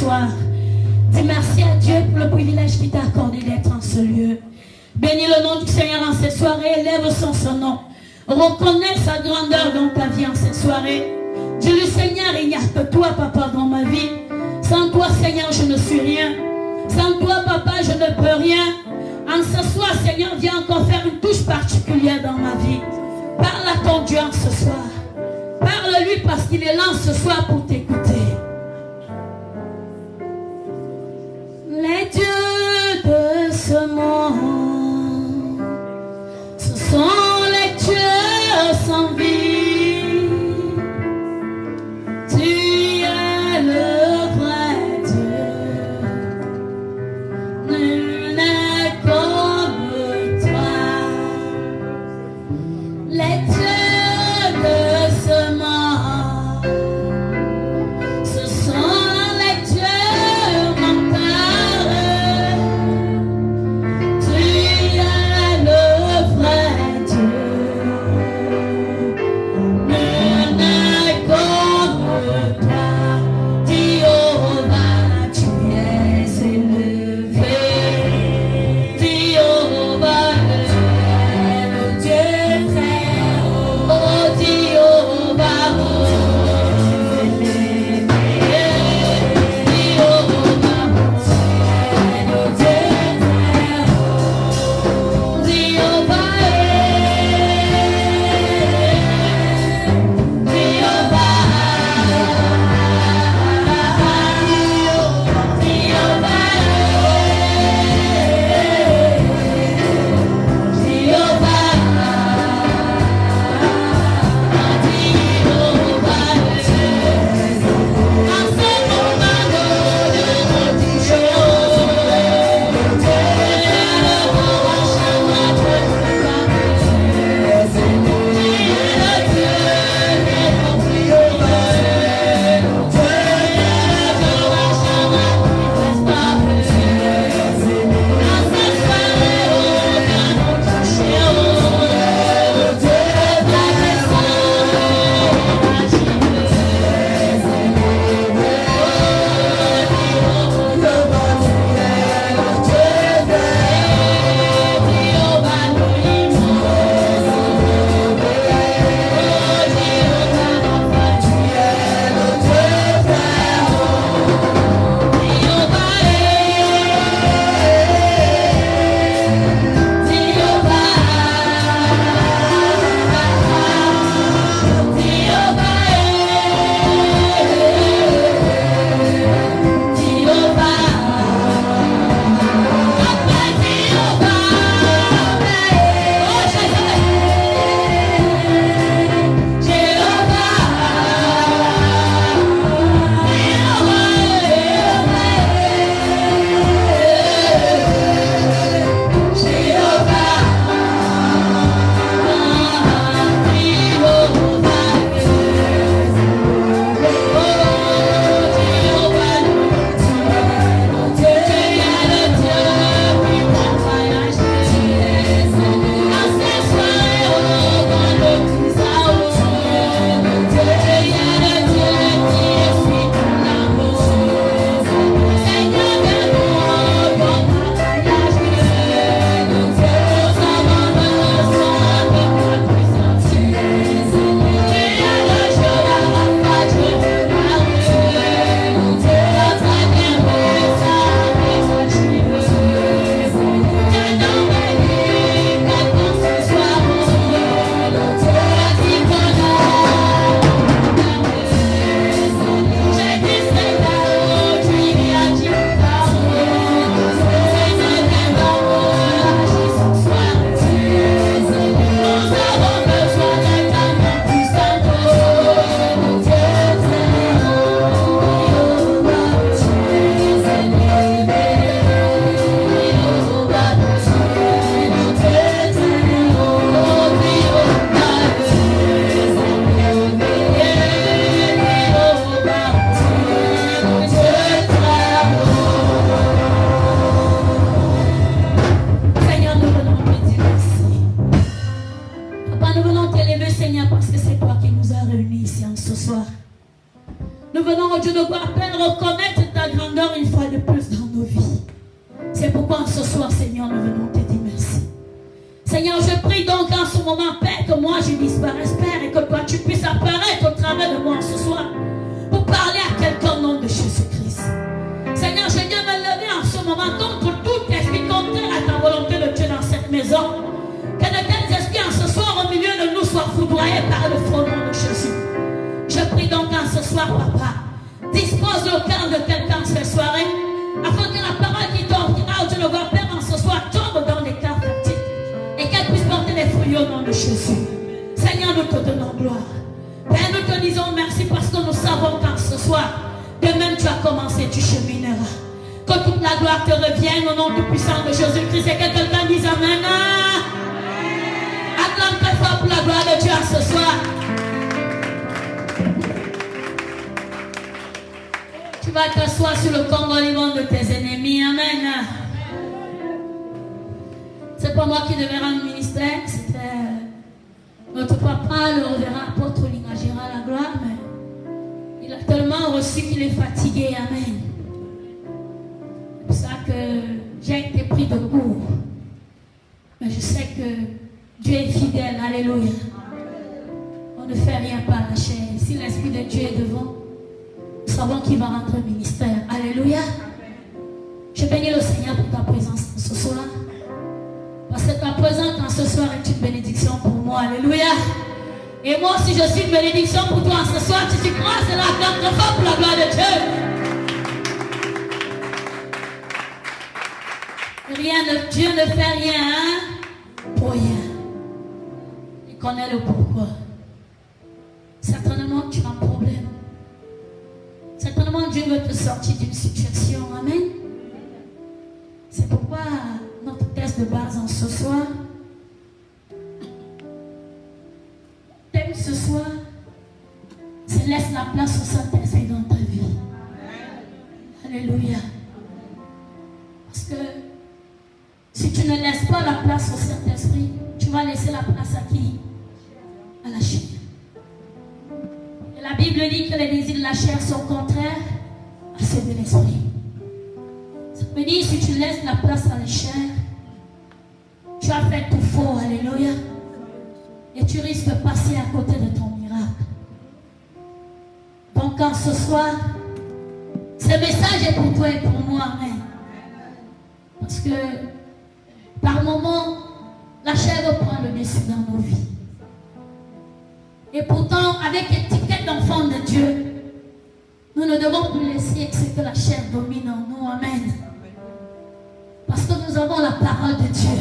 soir. Dis merci à Dieu pour le privilège qu'il t'a accordé d'être en ce lieu. Bénis le nom du Seigneur en cette soirée, élève son nom. Reconnais sa grandeur dans ta vie en cette soirée. Dis-lui, Seigneur, il n'y a que toi, papa, dans ma vie. Sans toi, Seigneur, je ne suis rien. Sans toi, papa, je ne peux rien. En ce soir, Seigneur, viens encore faire une touche particulière dans ma vie. Parle à ton Dieu en ce soir. Parle-lui parce qu'il est là ce soir pour t'écouter. Les dieux de ce monde, ce sont les dieux sans vie. Tu es le vrai Dieu. Nul n'est comme toi. Les dieux de ce monde, ce sont les dieux menteurs. Tu es le vrai Dieu. Nul n'est comme toi. Jéhovah, tu es élevé. Jéhovah, tu es le Dieu très haut. Oh Jéhovah, tu es élevé. Jéhovah, tu es le Dieu très haut. Jéhovah, Nous venons au Dieu de gloire, Père, reconnaître ta ta grandeur une fois de plus dans nos vies. C'est pourquoi ce soir, Seigneur, nous venons te dire merci. Seigneur, je prie donc en ce moment, Père, que moi je disparaisse, Père, et que toi tu puisses apparaître au travers de moi ce soir pour parler à quelqu'un au nom de Jésus-Christ. Seigneur, je viens me lever en ce moment contre tout esprit contraire à ta volonté de Dieu dans cette maison. Que de tels esprits en ce soir au milieu de nous soient foudroyés par le faux nom de Jésus. Je prie donc en ce soir, Papa, dispose le cœur de quelqu'un cette soirée, afin que la parole qui t'offrira au Dieu de voir, Père, en ce soir tombe dans des cœurs fertiles et qu'elle puisse porter des fruits au nom de Jésus. Seigneur, nous te donnons gloire. Père, nous te disons merci parce que nous savons qu'en ce soir, de même tu as commencé, tu chemineras. Que toute la gloire te revienne au nom du puissant de Jésus-Christ et que quelqu'un dise Amen. Acclame très fort pour la gloire de Dieu ce soir. Tu vas t'asseoir sur le Congo libre de tes ennemis. Amen. C'est pas moi qui devais rendre ministère, c'était notre papa, le révérend apôtre Lingagera la gloire, mais il a tellement reçu qu'il est fatigué. Amen. C'est pour ça que j'ai été pris de court. Mais je sais que Dieu est fidèle. Alléluia. On ne fait rien par la chair. Si l'Esprit de Dieu est devant, nous savons qu'il va rentrer au ministère. Alléluia. Je bénis le Seigneur pour ta présence ce soir. Parce que ta présence en ce soir est une bénédiction pour moi. Alléluia. Et moi aussi je suis une bénédiction pour toi en ce soir. Si tu crois, c'est la grande fort pour la gloire de Dieu. Dieu ne fait rien pour rien. Il connaît le pourquoi. Certainement tu as un problème. Certainement Dieu veut te sortir d'une situation. Amen. C'est pourquoi notre texte de base en ce soir, thème ce soir, c'est laisse la place au Saint-Esprit dans ta vie. Alléluia. Parce que si tu ne laisses pas la place au Saint-Esprit, tu vas laisser la place à qui? À la chair. Et la Bible dit que les désirs de la chair sont contraires à ceux de l'esprit. Ça veut dire si tu laisses la place à la chair, tu as fait tout faux. Alléluia. Et tu risques de passer à côté de ton miracle. Donc en ce soir, ce message est pour toi et pour moi. Amen. Parce que par moments, la chair reprend le dessus dans nos vies. Et pourtant, avec l'étiquette d'enfant de Dieu, nous ne devons plus laisser que la chair domine en nous. Amen. Parce que nous avons la parole de Dieu.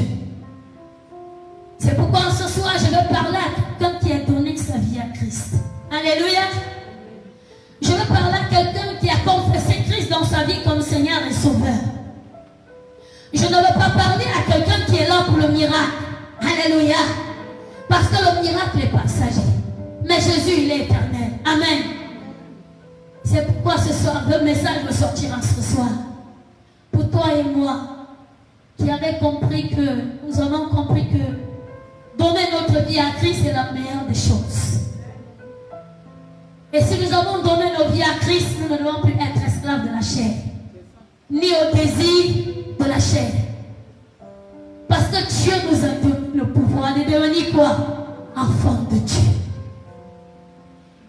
C'est pourquoi ce soir, je veux parler à quelqu'un qui a donné sa vie à Christ. Alléluia. Je veux parler à quelqu'un qui a confessé Christ dans sa vie comme Seigneur et Sauveur. Je ne veux pas parler à quelqu'un qui est là pour le miracle. Alléluia. Parce que le miracle est passager. Mais Jésus, il est éternel. Amen. C'est pourquoi ce soir, le message me sortira ce soir. Pour toi et moi, qui avons compris que, nous avons compris que donner notre vie à Christ est la meilleure des choses. Et si nous avons donné nos vies à Christ, nous ne devons plus être esclaves de la chair, ni au désir de la chair. Parce que Dieu nous a donné le pouvoir de devenir quoi? Enfant de Dieu.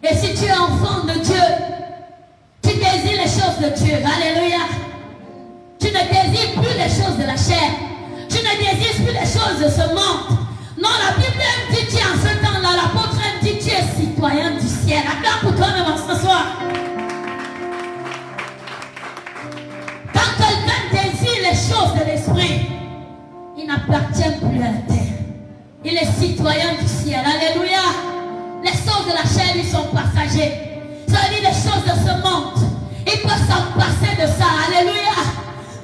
Et si tu es enfant de Dieu, tu désires les choses de Dieu. Alléluia. Tu ne désires plus les choses de la chair. Tu ne désires plus les choses de ce monde. Non, la Bible aime dit, tu es en ce temps-là, l'apôtre aime dit, tu es citoyen du ciel. Acclame pour toi-même ce soir. Quand quelqu'un désire les choses de l'esprit, il n'appartient plus à la terre. Il est citoyen du ciel. Alléluia. Les choses de la chair lui sont passagers. Ça veut dire les choses de ce monde. Il peut s'en passer de ça. Alléluia.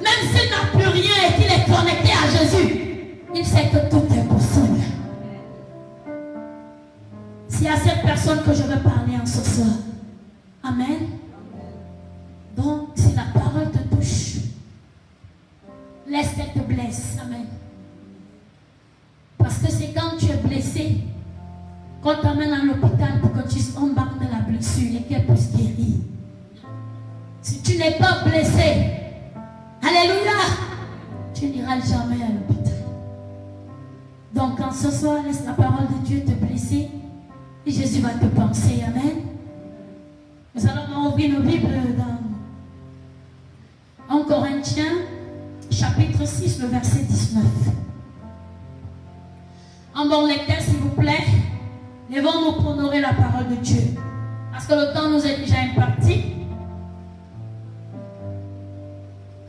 Même s'il n'a plus rien et qu'il est connecté à Jésus, il sait que tout est possible. C'est à cette personne que je veux parler en ce soir. Amen. Donc, si la parole te touche, laisse qu'elle te blesse. Amen. Parce que c'est quand tu es blessé qu'on t'emmène à l'hôpital pour que tu embarques de la blessure et qu'elle puisse guérir. si tu n'es pas blessé, alléluia, tu n'iras jamais à l'hôpital. Donc quand ce soir, laisse la parole de Dieu te blesser et Jésus va te penser. Amen. Nous allons ouvrir nos Bibles dans 1 Corinthiens chapitre 6, le verset 19. En bon lecteur, s'il vous plaît, levons-nous pour honorer la parole de Dieu. Parce que le temps nous est déjà imparti.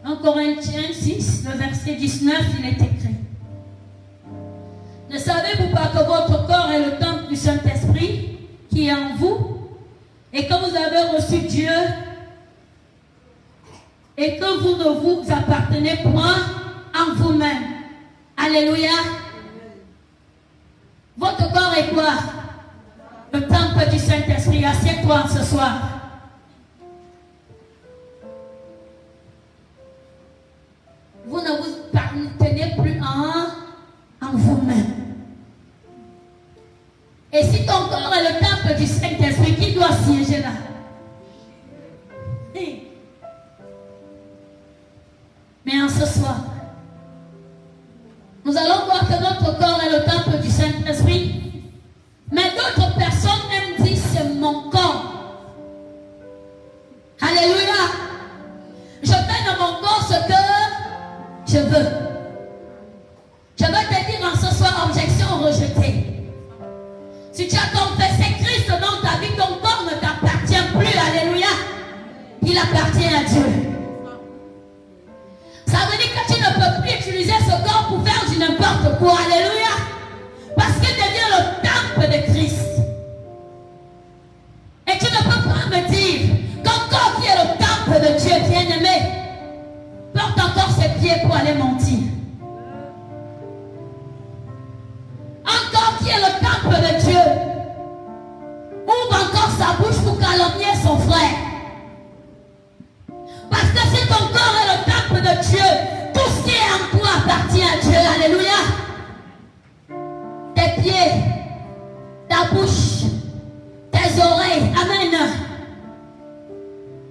1 Corinthiens 6, le verset 19, il est écrit. Ne savez-vous pas que votre corps est le temple du Saint-Esprit qui est en vous et que vous avez reçu Dieu et que vous ne vous appartenez point en vous-même. Alléluia. Votre corps est quoi? Le temple du Saint-Esprit. Assieds-toi ce soir. Vous ne vous appartenez plus en vous-même. Et si ton corps est le temple du Saint-Esprit, qui doit siéger là? Mais en ce soir, nous allons voir que notre corps est le temple du Saint-Esprit. Mais d'autres personnes aiment dire c'est mon corps. Alléluia. Je fais de mon corps ce que je veux. Je veux te dire en ce soir, objection rejetée. Si tu as confessé Christ dans ta vie, ton corps ne t'appartient plus. Alléluia. Il appartient à Dieu. Ça veut dire que tu ne peux plus utiliser ce corps pour faire du n'importe quoi. Alléluia. Parce qu'il devient le temple de Christ. Et tu ne peux pas me dire qu'un corps qui est le temple de Dieu, bien-aimé, porte encore ses pieds pour aller mentir. Un corps qui est le temple de Dieu ouvre encore sa bouche pour calomnier son frère. Parce que si ton corps est le temple de Dieu, tout ce qui est en toi appartient à Dieu. Alléluia. Tes pieds, ta bouche, tes oreilles, amen.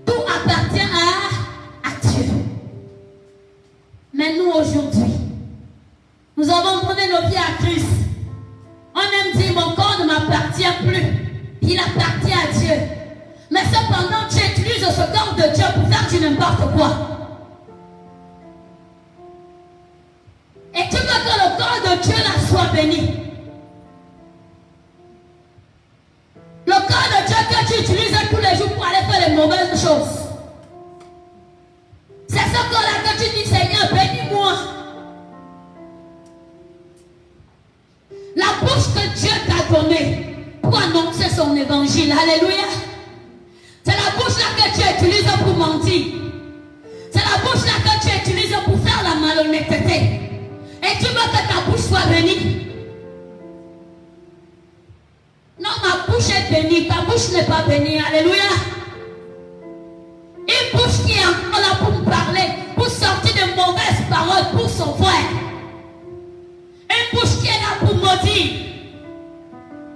Tout appartient à Dieu. Mais nous aujourd'hui, nous avons donné nos vies à Christ. On aime dire mon corps ne m'appartient plus. Il appartient à Dieu. Mais cependant, tu utilises ce corps de Dieu pour faire du n'importe quoi. Et tu veux que le corps de Dieu là soit béni. Le corps de Dieu que tu utilises tous les jours pour aller faire les mauvaises choses. C'est ce corps-là que tu dis, Seigneur, bénis-moi. La bouche que Dieu t'a donnée pour annoncer son évangile. Alléluia. C'est la bouche là que tu utilises pour mentir. C'est la bouche là que tu utilises pour faire la malhonnêteté. Et tu veux que ta bouche soit bénie. Non, ma bouche est bénie. Ta bouche n'est pas bénie. Alléluia. Une bouche qui est encore là pour me parler, pour sortir de mauvaises paroles pour son frère. Une bouche qui est là pour maudire.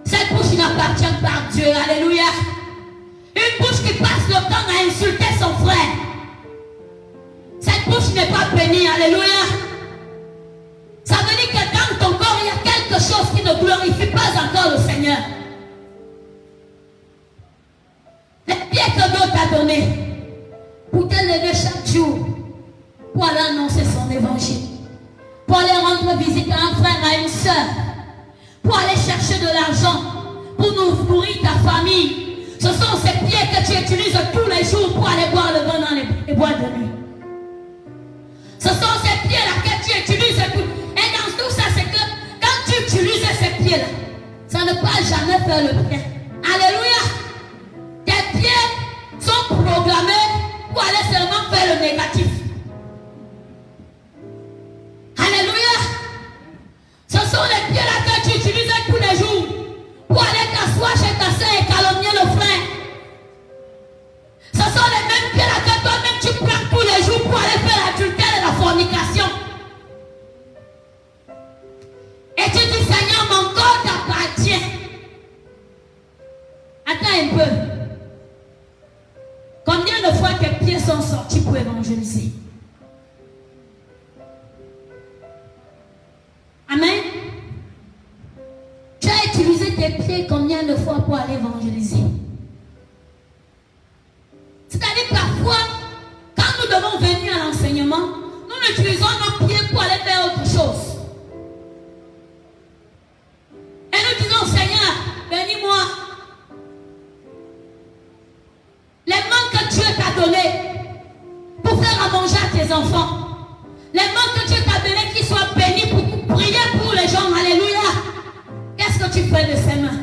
Cette bouche n'appartient pas à Dieu. Alléluia. Une bouche qui passe le temps à insulter son frère. Cette bouche n'est pas bénie. Alléluia. Ça veut dire que dans ton corps, il y a quelque chose qui ne glorifie pas encore le Seigneur. Les pieds que Dieu t'a donnés pour te lever chaque jour, pour aller annoncer son évangile, pour aller rendre visite à un frère, à une soeur, pour aller chercher de l'argent, pour nourrir ta famille. Ce sont ces pieds que tu utilises tous les jours pour aller boire le vin dans les boîtes de nuit. Ce sont ces pieds-là que tu utilises. Et dans tout ça, c'est que quand tu utilises ces pieds-là, ça ne peut jamais faire le bien. Alléluia. Tes pieds sont programmés pour aller seulement faire le négatif. Alléluia. Ce sont les pieds-là que tu utilises tous les jours pour aller t'asseoir chez ta soeur et calomnier le frère. Ce sont les mêmes pieds-là que toi-même tu prends tous les jours pour aller faire l'adultère et la fornication. Et tu dis, Seigneur, mon corps t'appartient. Attends un peu. Combien de fois quoi pour aller évangéliser. C'est-à-dire parfois, quand nous devons venir à l'enseignement, nous utilisons nos pieds pour aller faire autre chose. Et nous disons, Seigneur, bénis-moi. Les mains que Dieu t'a données pour faire à manger à tes enfants. Les mains que Dieu t'a données qui soient bénies pour prier pour les gens. Alléluia. Qu'est-ce que tu fais de ces mains?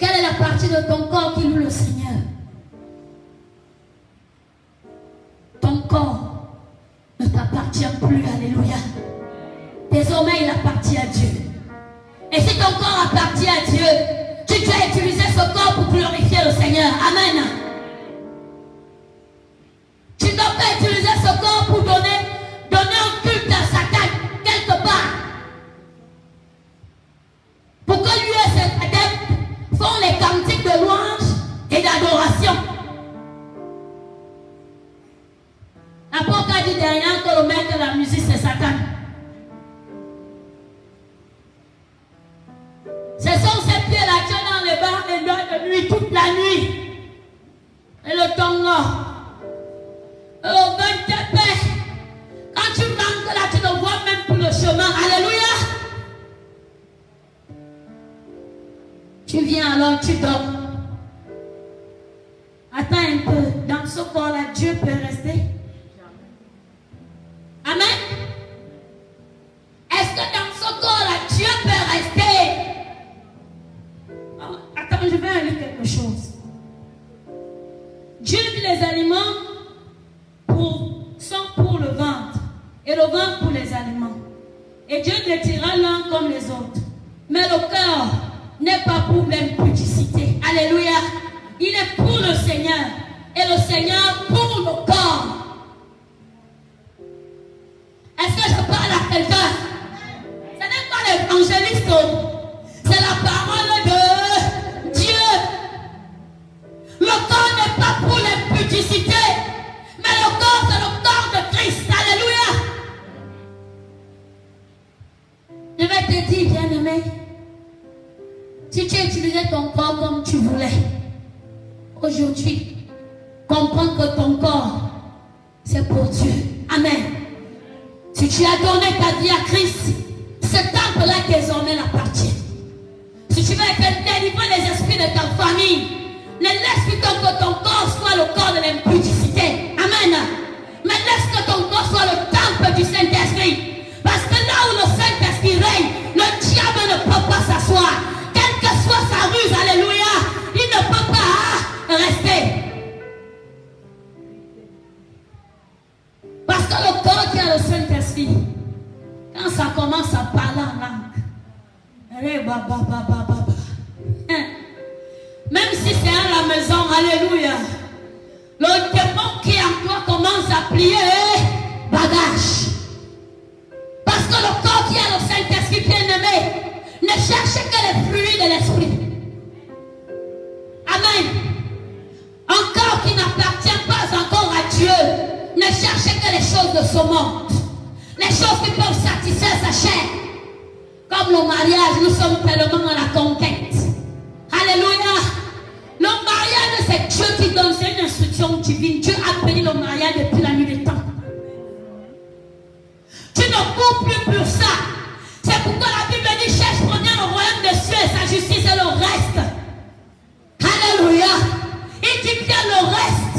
Quelle est la partie de ton corps qui loue le Seigneur? Ton corps ne t'appartient plus. Alléluia. Désormais, il appartient à Dieu. Et si ton corps appartient à Dieu, tu dois utiliser ce corps pour glorifier le Seigneur. Amen. Tu ne dois pas utiliser ce corps pour donner un culte à Satan quelque part. Pour que lui et ses adeptes font les cantiques de louange et d'adoration. L'apôtre a dit derrière que le maître de la musique c'est Satan. Ce sont ces pieds-là qui sont dans les bars et de nuit toute la nuit. Et le tongo. Oh, ben te paix. Quand tu manques là, tu ne vois même plus le chemin. Alléluia. Tu viens alors, tu dors. Attends un peu. Dans ce corps-là, Dieu peut rester. Amen. Est-ce que dans ce corps-là, Dieu peut rester? Oh, attends, je vais aller quelque chose. Dieu dit les aliments sont pour le ventre et le ventre pour les aliments. Et Dieu les tirera l'un comme les autres. Mais le cœur n'est pas pour l'impudicité. Alléluia. Il est pour le Seigneur. Et le Seigneur pour le corps. Est-ce que je parle à quelqu'un? Ce n'est pas l'évangéliste. C'est la parole de Dieu. Le corps n'est pas pour l'impudicité. Mais le corps, c'est le corps de Christ. Alléluia. Je vais te dire, bien-aimé, si tu utilisais ton corps comme tu voulais, aujourd'hui, comprends que ton corps, c'est pour Dieu. Amen. Si tu as donné ta vie à Christ, ce temple-là désormais l'appartient. Si tu veux être délivré des esprits de ta famille, ne laisse plutôt que ton corps soit le corps de l'impudicité. Amen. Mais laisse que ton corps soit le temple du Saint-Esprit. Parce que là où le Saint-Esprit règne, le diable ne peut pas s'asseoir. Quelle que soit sa ruse, alléluia, il ne peut pas rester. Parce que le corps qui a le Saint-Esprit, quand ça commence à parler en langue, même si c'est à la maison, alléluia, le démon qui est en toi commence à plier bagage. Parce que le corps qui a le Saint-Esprit bien-aimé ne cherche que les fruits de l'esprit. Amen. Un corps qui n'appartient pas encore à Dieu ne cherche que les choses de ce monde. Les choses qui peuvent satisfaire sa chair. Comme le mariage, nous sommes tellement dans la conquête. Alléluia. Le mariage, c'est Dieu qui donne, c'est une instruction divine. Dieu a béni le mariage depuis la nuit des temps. Tu ne cours plus pour ça. C'est pourquoi la Bible dit cherche premièrement le royaume des cieux et sa justice et le reste. Alléluia. Il dit bien le reste.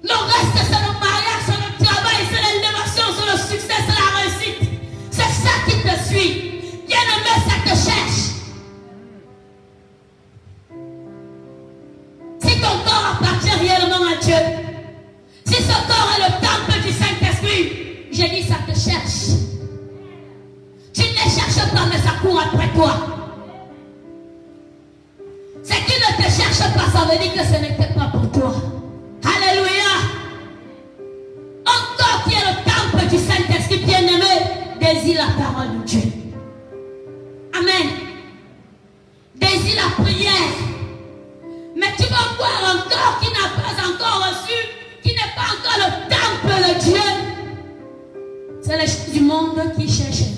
Le reste, c'est le mariage, c'est le travail, c'est l'élévation, c'est le succès, c'est la réussite. C'est ça qui te suit. Bien-aimé, ça te cherche. Si ton corps appartient réellement à Dieu, si ce corps est le temple du Saint-Esprit, j'ai dit ça te cherche. Tu ne les cherches pas, mais ça court après toi. C'est qui ne te cherche pas, ça veut dire que ce n'était pas pour toi. Alléluia. Un corps qui est le temple du Saint-Esprit bien-aimé, désire la parole de Dieu. Amen. Désire la prière. Mais tu vas voir un corps qui n'a pas encore reçu, qui n'est pas encore le temple de Dieu. C'est les choses du monde qui cherchent.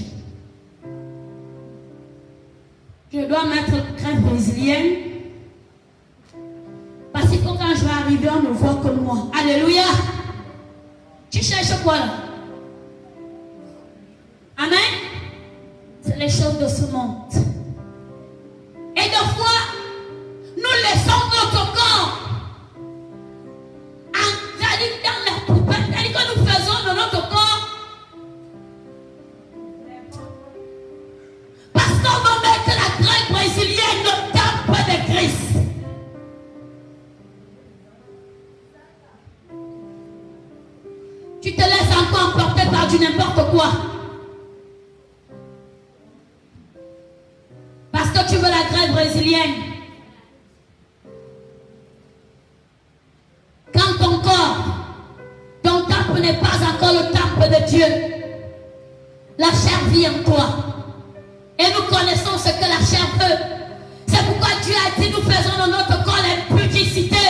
Je dois mettre la crème brésilienne. Parce que quand je vais arriver, on ne voit que moi. Alléluia. Tu cherches quoi là? Amen. C'est les choses de ce monde. Et des fois, nous laissons notre corps dans la poubelle. C'est-à-dire que nous faisons de notre corps. Parce qu'on va mettre la crème brésilienne au temple de Christ. Tu te laisses encore emporter par du n'importe quoi. Parce que tu veux la crème brésilienne. Quand ton corps, ton temple n'est pas encore le temple de Dieu, la chair vit en toi. Et nous connaissons ce que la chair veut. C'est pourquoi Dieu a dit, nous faisons de notre corps l'impudicité.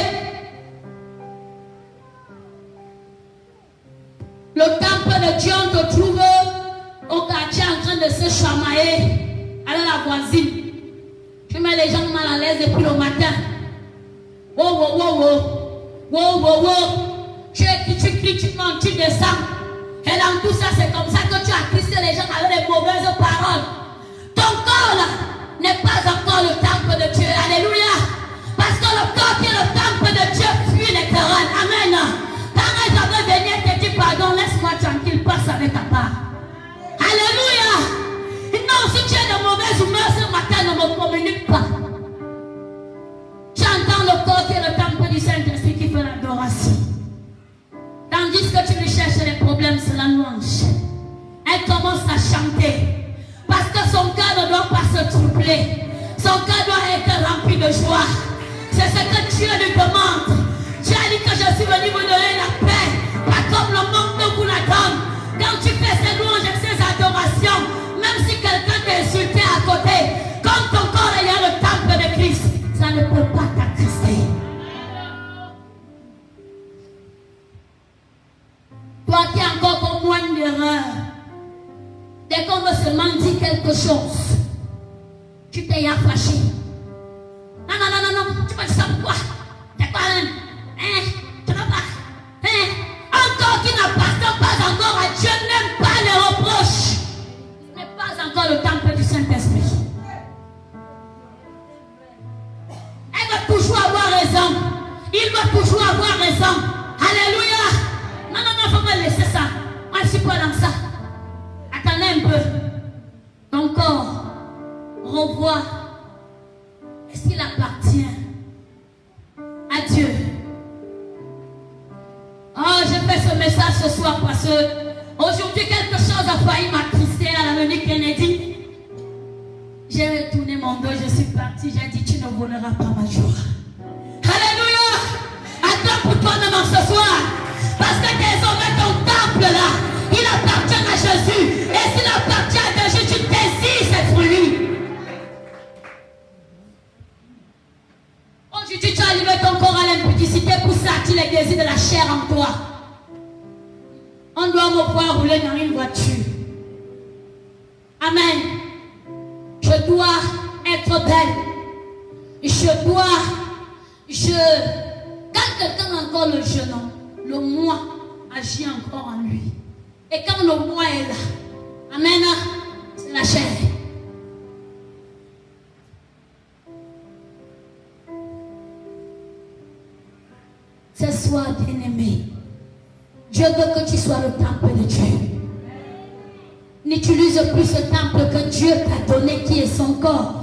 Le temple de Dieu, on te trouve au quartier en train de se chamailler avec la voisine. Tu mets les gens mal à l'aise depuis le matin. Wow, wow, wow, wow. Wow, wow, wow. Tu cries, tu mens, tu descends. Et dans tout ça, c'est comme ça que tu as crissé les gens avec des mauvaises paroles. Ton corps là n'est pas encore le temple de Dieu. Alléluia. Parce que le corps qui est le temple de Dieu fuit les querelles. Amen. Quand elle avait venu et te dit pardon, laisse-moi tranquille, passe avec ta part. Alléluia. Non, si tu es de mauvaise humeur ce matin, ne me communique pas. J'entends le corps qui est le temple du Saint-Esprit qui fait l'adoration. Tandis que tu lui cherches les problèmes, c'est la louange. Elle commence à chanter. Parce que son cœur ne doit pas se troubler. Son cœur doit être rempli de joie. C'est ce que Dieu lui demande. Dieu a dit que je suis venu vous donner la paix. Pas comme le monde ne vous la donne. Quand tu fais ces louanges et ces adorations, même si quelqu'un t'a insulté à côté, comme ton corps est dans le temple de Christ, ça ne peut pas t'attrister. Toi qui as encore comme moins d'erreur, dès qu'on veut seulement dire quelque chose, tu t'es fâché. Non, non, non, non, non, tu vas dire ça pourquoi? T'es quoi, hein? Tu vas pas? Encore qui n'appartient pas encore à Dieu, n'aime pas les reproches. Ce n'est pas encore le temple du Saint-Esprit. Elle va toujours avoir raison. Il va toujours avoir raison. Alléluia. Non, non, non, il faut me laisser ça. Moi, je ne suis pas dans ça. Attendez un peu. Ton corps, revois. Est-ce qu'il appartient à Dieu? Oh, je fais ce message ce soir parce que aujourd'hui quelque chose a failli m'attrister à l'avenue Kennedy. J'ai retourné mon dos, je suis parti. J'ai dit, tu ne voleras pas ma joie. Alléluia. Attends pour toi demain ce soir. Parce que désormais ton temple là, il appartient à Jésus. Et s'il appartient à Jésus, tu désires cette fruit. Aujourd'hui, tu as allumé ton corps à l'impudicité pour sortir les désirs de la chair en toi. On doit me voir rouler dans une voiture. Amen. Je dois être belle. Quand quelqu'un a encore le je, non, le moi agit encore en lui. Et quand le moi est là, amen, c'est la chair. Ce soir, bien-aimé, Dieu veut que tu sois le temple de Dieu. N'utilise plus ce temple que Dieu t'a donné, qui est son corps,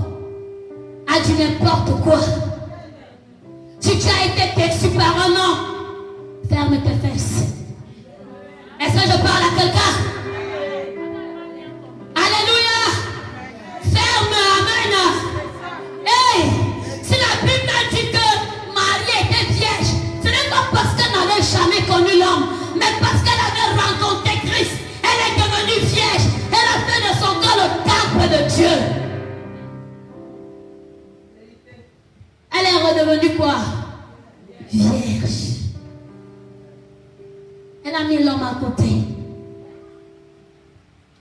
à du n'importe quoi. Si tu as été déçu par un homme, ferme tes fesses. Est-ce que je parle à quelqu'un? Alléluia. Ferme, amen. Hey, si la Bible a dit que Marie était vierge, ce n'est pas parce qu'elle n'avait jamais connu l'homme, mais parce qu'elle avait rencontré Christ. Elle est devenue vierge. Elle a fait de son corps le temple de Dieu. Elle est redevenue quoi? Vierge. Elle a mis l'homme à côté.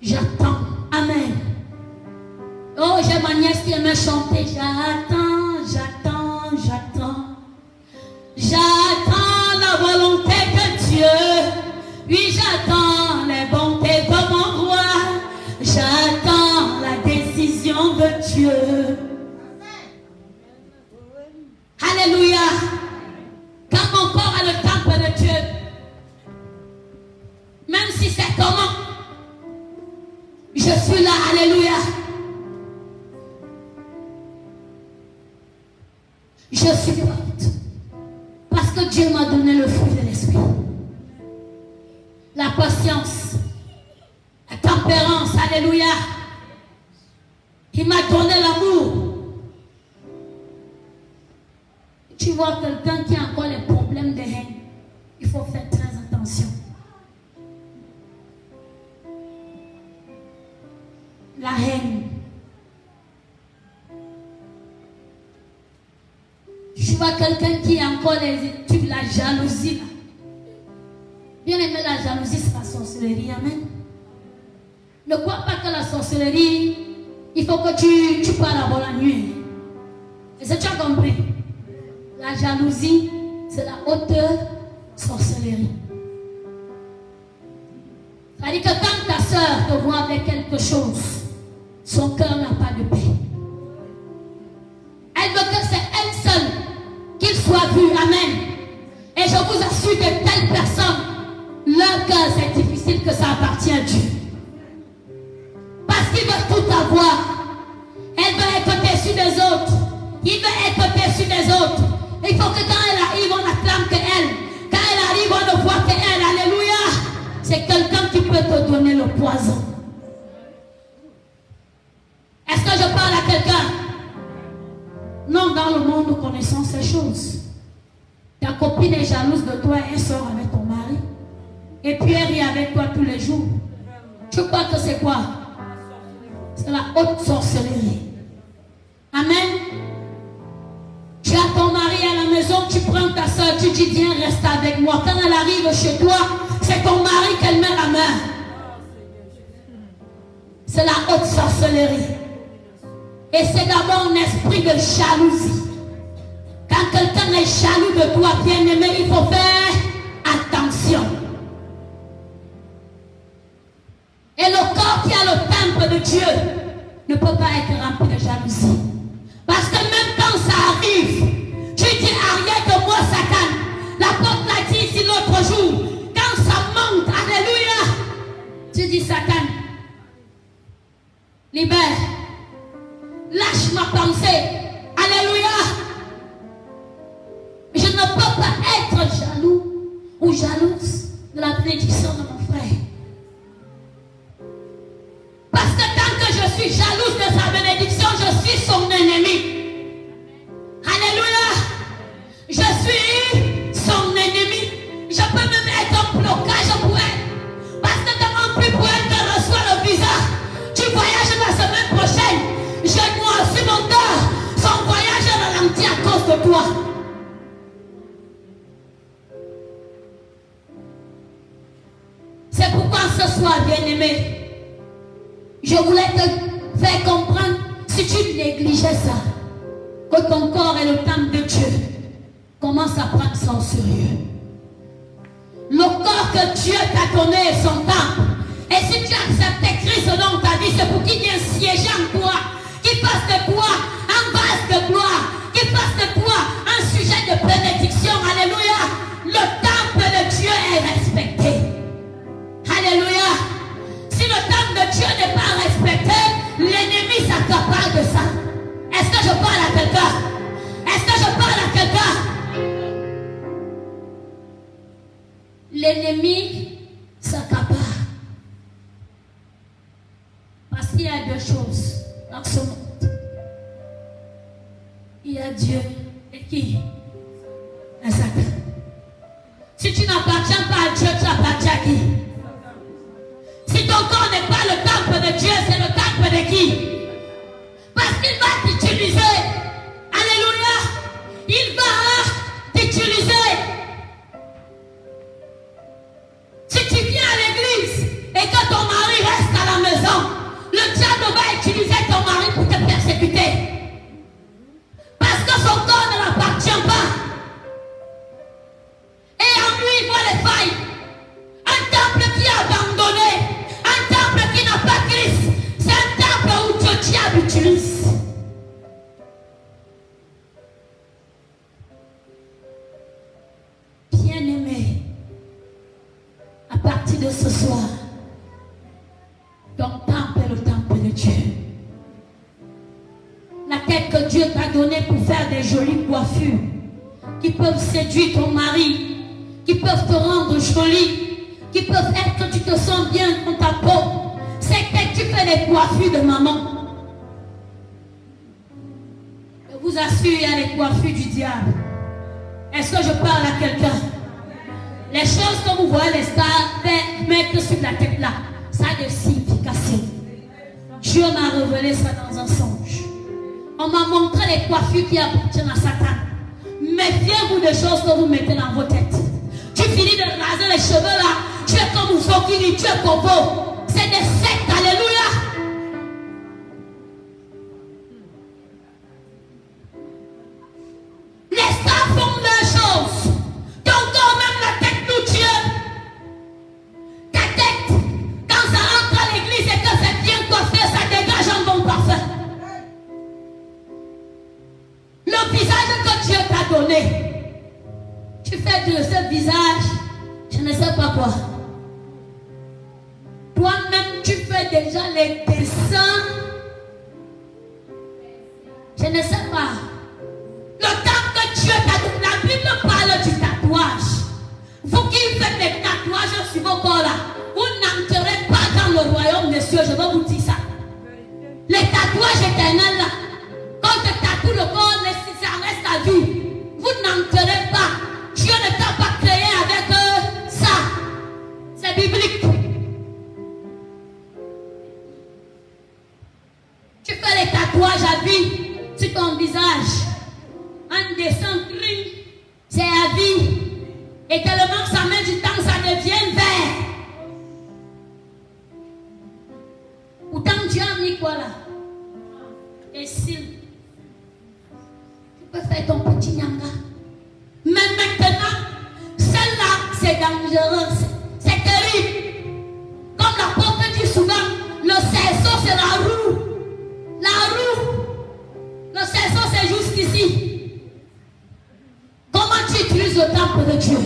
J'attends. Amen. Oh, j'ai nièce qui aimait chanter. J'attends, j'attends, j'attends. J'attends la volonté de Dieu. Oui, j'attends les bontés de mon roi. J'attends la décision de Dieu. Alléluia. Quand mon corps est le temple de Dieu, même si c'est comment, je suis là. Alléluia. Je supporte. Parce que Dieu m'a donné le fruit de l'esprit. La patience. La tempérance. Alléluia. Il m'a donné l'amour. Tu vois quelqu'un qui a encore les problèmes de haine. Il faut faire très attention. La haine. Tu vois quelqu'un qui a encore la jalousie. Là. Bien aimé, la jalousie, c'est la sorcellerie. Amen. Ne crois pas que la sorcellerie, il faut que tu parles avant la nuit. Est-ce que tu as compris? La jalousie, c'est la haute sorcellerie. C'est-à-dire que quand ta soeur te voit avec quelque chose, son cœur n'a pas de paix. Elle veut que c'est elle seule qu'il soit vu. Amen. Et je vous assure que telle personne, leur cœur, c'est difficile que ça appartient à Dieu. Parce qu'il veut tout avoir. Elle veut être déçue des autres. Il veut être déçu des autres. Il faut que quand elle arrive, on acclame que elle. Quand elle arrive, on ne voit que elle. Alléluia. C'est quelqu'un qui peut te donner le poison. Est-ce que je parle à quelqu'un? Non, dans le monde, nous connaissons ces choses. Ta copine est jalouse de toi, elle sort avec ton mari. Et puis elle rit avec toi tous les jours. Tu crois que c'est quoi? C'est la haute sorcellerie. Amen. Tu as ton mari à la maison, tu prends ta soeur, tu dis viens, reste avec moi. Quand elle arrive chez toi, c'est ton mari qu'elle met la main. C'est la haute sorcellerie. Et c'est d'abord un esprit de jalousie. Quand quelqu'un est jaloux de toi, bien-aimé, il faut faire attention. Et le corps qui a le temple de Dieu ne peut pas être rempli de jalousie. Parce que même quand ça arrive, tu dis arrière de moi, Satan. L'apôtre l'a dit ici l'autre jour. Quand ça monte, alléluia, tu dis Satan, libère, lâche ma pensée, alléluia. Je ne peux pas être jaloux ou jalouse de la bénédiction de mon frère. Parce que tant que je suis jalouse de sa bénédiction, je suis son ennemi. Alléluia. Je suis son ennemi. Je peux même être un blocage pour elle. Parce que quand plus pour elle te reçoit le visa, tu voyages la semaine prochaine. Je noircis mon cœur. Son voyage est ralenti à cause de toi. C'est pourquoi ce soir, bien-aimé, je voulais te faire comprendre, si tu négligeais ça, que ton corps est le temple de Dieu, commence à prendre ça au sérieux. Le corps que Dieu t'a donné est son temple. Et si tu acceptes Christ dans ta vie, c'est pour qu'il vienne siéger en toi, qu'il fasse de toi un vase de gloire, qu'il fasse de toi un sujet de bénédiction. Alléluia. Le temple de Dieu est respecté. Alléluia. Si le temple de Dieu n'est pas respecté, l'ennemi s'accapare de ça. Est-ce que je parle à quelqu'un? Est-ce que je parle à quelqu'un? L'ennemi s'accapare. Parce qu'il y a deux choses dans ce monde. Il y a Dieu et qui? Un Satan. Si tu n'appartiens pas à Dieu, tu appartiens à qui? Si ton corps n'est pas le temple de Dieu, c'est le temple de qui? Parce qu'il va t'utiliser. Alléluia. Il va t'utiliser. Si tu viens à l'église et que ton mari reste à la maison, le diable va utiliser ton mari pour te persécuter. de ce soir, ton temple est le temple de Dieu. La tête que Dieu t'a donnée pour faire des jolies coiffures qui peuvent séduire ton mari, qui peuvent te rendre jolie, qui peuvent être que tu te sens bien dans ta peau. C'est que tu fais des coiffures de maman. Je vous assure, il y a les coiffures du diable. Est-ce que je parle à quelqu'un? Les choses que vous voyez les stars mettre sur la tête là, ça a des significations. Dieu m'a révélé ça dans un songe. On m'a montré les coiffures qui appartiennent à Satan. Méfiez-vous des choses que vous mettez dans vos têtes. Tu finis de raser les cheveux là, tu es comme Ouzokini, tu es Kobo. C'est des sectes, alléluia. Les stars font leurs choses. Ton corps, même la tête nous Dieu. Ta tête, quand ça rentre à l'église et que c'est bien coiffé, ça dégage un bon parfum. Le visage que Dieu t'a donné, tu fais de ce visage, je ne sais pas quoi. Toi-même, tu fais déjà les dessins. Je ne sais pas. Le temps que Dieu t'a donné, la Bible parle du tatouage. Vous qui faites des tatouages sur vos corps là, vous n'entrerez pas dans le royaume des cieux, je vais vous dire ça. Les tatouages éternels là, quand tu tatoues le corps, ça reste à vie. Vous n'entrerez pas. Dieu ne t'a pas créé avec ça. C'est biblique. Tu fais les tatouages à vie sur ton visage. Un dessin gris, c'est à vie. Et tellement ça met du temps, ça devient vert. Pourtant Dieu a mis quoi là? Et cils. Tu peux faire ton petit nyanga. Mais maintenant, celle-là, c'est dangereux. C'est terrible. Comme l'apôtre dit souvent, le cerceau c'est la roue. La roue. Le cerceau c'est jusqu'ici. Comment tu utilises le temple de Dieu?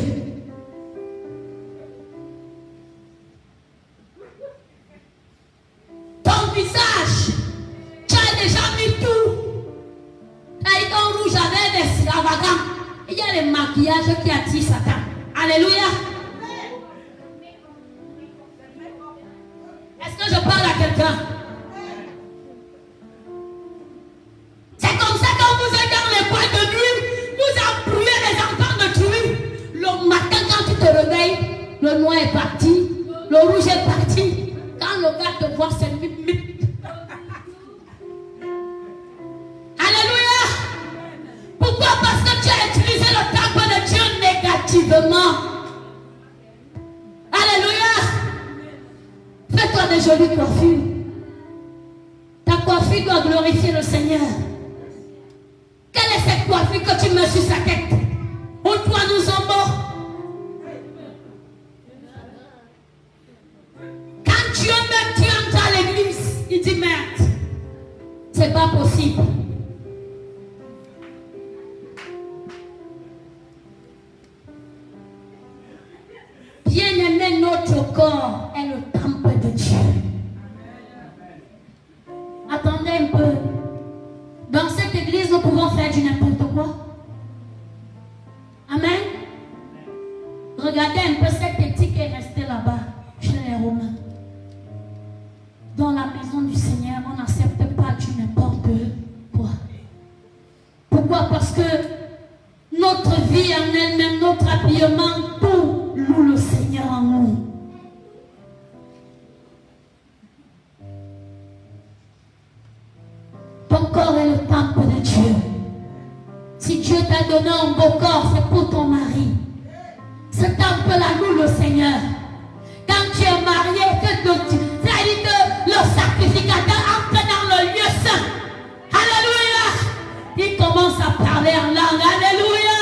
Ton visage, tu as déjà mis tout. Tu as eu ton rouge avec des extravagants. Il y a les maquillages qui attirent Satan. Alléluia. Est-ce que je parle à quelqu'un? C'est comme ça quand vous êtes dans les boîtes de nuit, vous embrouillez les enfants de tuer. Le matin quand tu te réveilles, le noir est parti, le rouge est parti. Quand le gars te voit, c'est mip. Alléluia. Pourquoi? Parce que tu as utilisé le temple de Dieu négativement. Alléluia. Fais-toi des jolies coiffures. Ta coiffure doit glorifier le Seigneur. Quelle est cette coiffure que tu mets sur sa tête? Où toi nous sommes morts. Quand Dieu même tu entres à l'église, il dit merde. C'est pas possible. Bien-aimé, notre corps est le temple de Dieu. Attendez un peu. Dans cette église, nous pouvons faire du n'importe quoi. Amen. Regardez un peu cette éthique qui est restée là-bas, chez les Romains. Dans la maison du Seigneur, on n'accepte pas du n'importe quoi. Pourquoi? Parce que notre vie en elle-même, notre habillement, tout loue le Seigneur en nous. Ton corps est le temple de Dieu. Si Dieu t'a donné un beau corps, c'est pour ton mari. Ce temple-là loue le Seigneur. Quand tu es marié, c'est-à-dire que le sacrificateur entre dans le lieu saint. Alléluia. Il commence à parler en langue. Alléluia.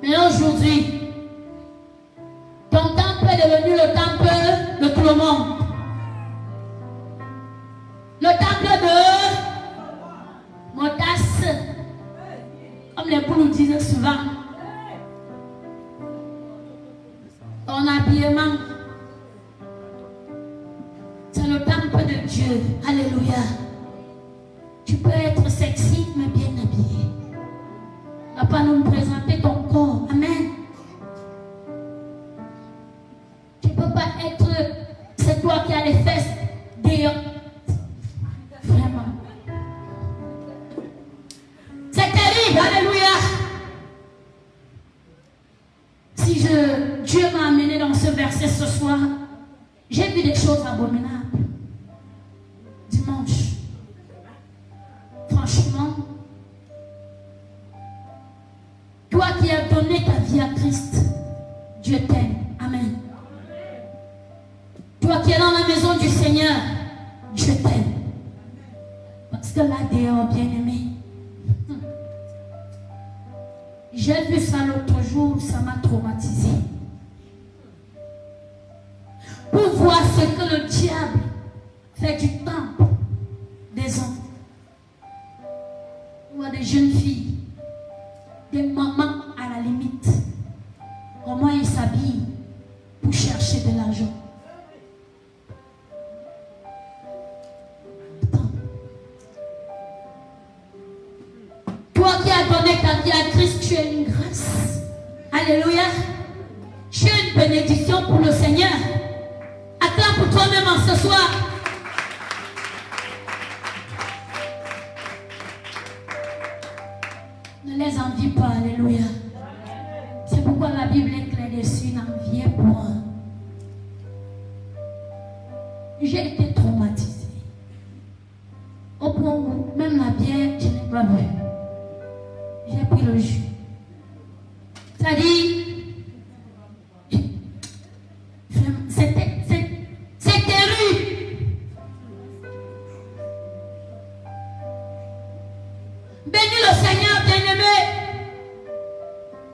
Mais aujourd'hui, ton temple est devenu le temple de tout le monde. Le temple de Motas. Comme les poules nous disent souvent, demande. C'est le temple de Dieu. Alléluia. Tu peux être sexy, mais bien habillé. On ne va pas nous présenter ton corps. Amen. Tu ne peux pas être... C'est toi qui as les fesses dehors. Vraiment. C'est terrible. Alléluia. Si Dieu m'a amené dans ce verset ce soir, j'ai vu des choses abominables. Dimanche. Franchement, toi qui as donné ta vie à Christ, Dieu t'aime. Amen. Toi qui es dans la maison du Seigneur, Dieu t'aime. Parce que là dehors, bien-aimé, j'ai vu ça l'autre jour, ça m'a traumatisé. Pour voir ce que le diable fait du temple des hommes. On voit des jeunes filles, des mamans à la limite. Comment ils s'habillent pour chercher de l'argent. Toi qui as donné ta vie à Christ, tu es une grâce. Alléluia. Tu es une bénédiction pour le Seigneur. Attends pour toi-même en ce soir. Ne les envie pas. Alléluia. C'est pourquoi la Bible est claire dessus. N'enviez point. J'ai été traumatisée. Au point où même la bière, je n'ai pas bu. J'ai pris le jus. C'est-à-dire, c'était rude. Bénis le Seigneur, bien-aimé.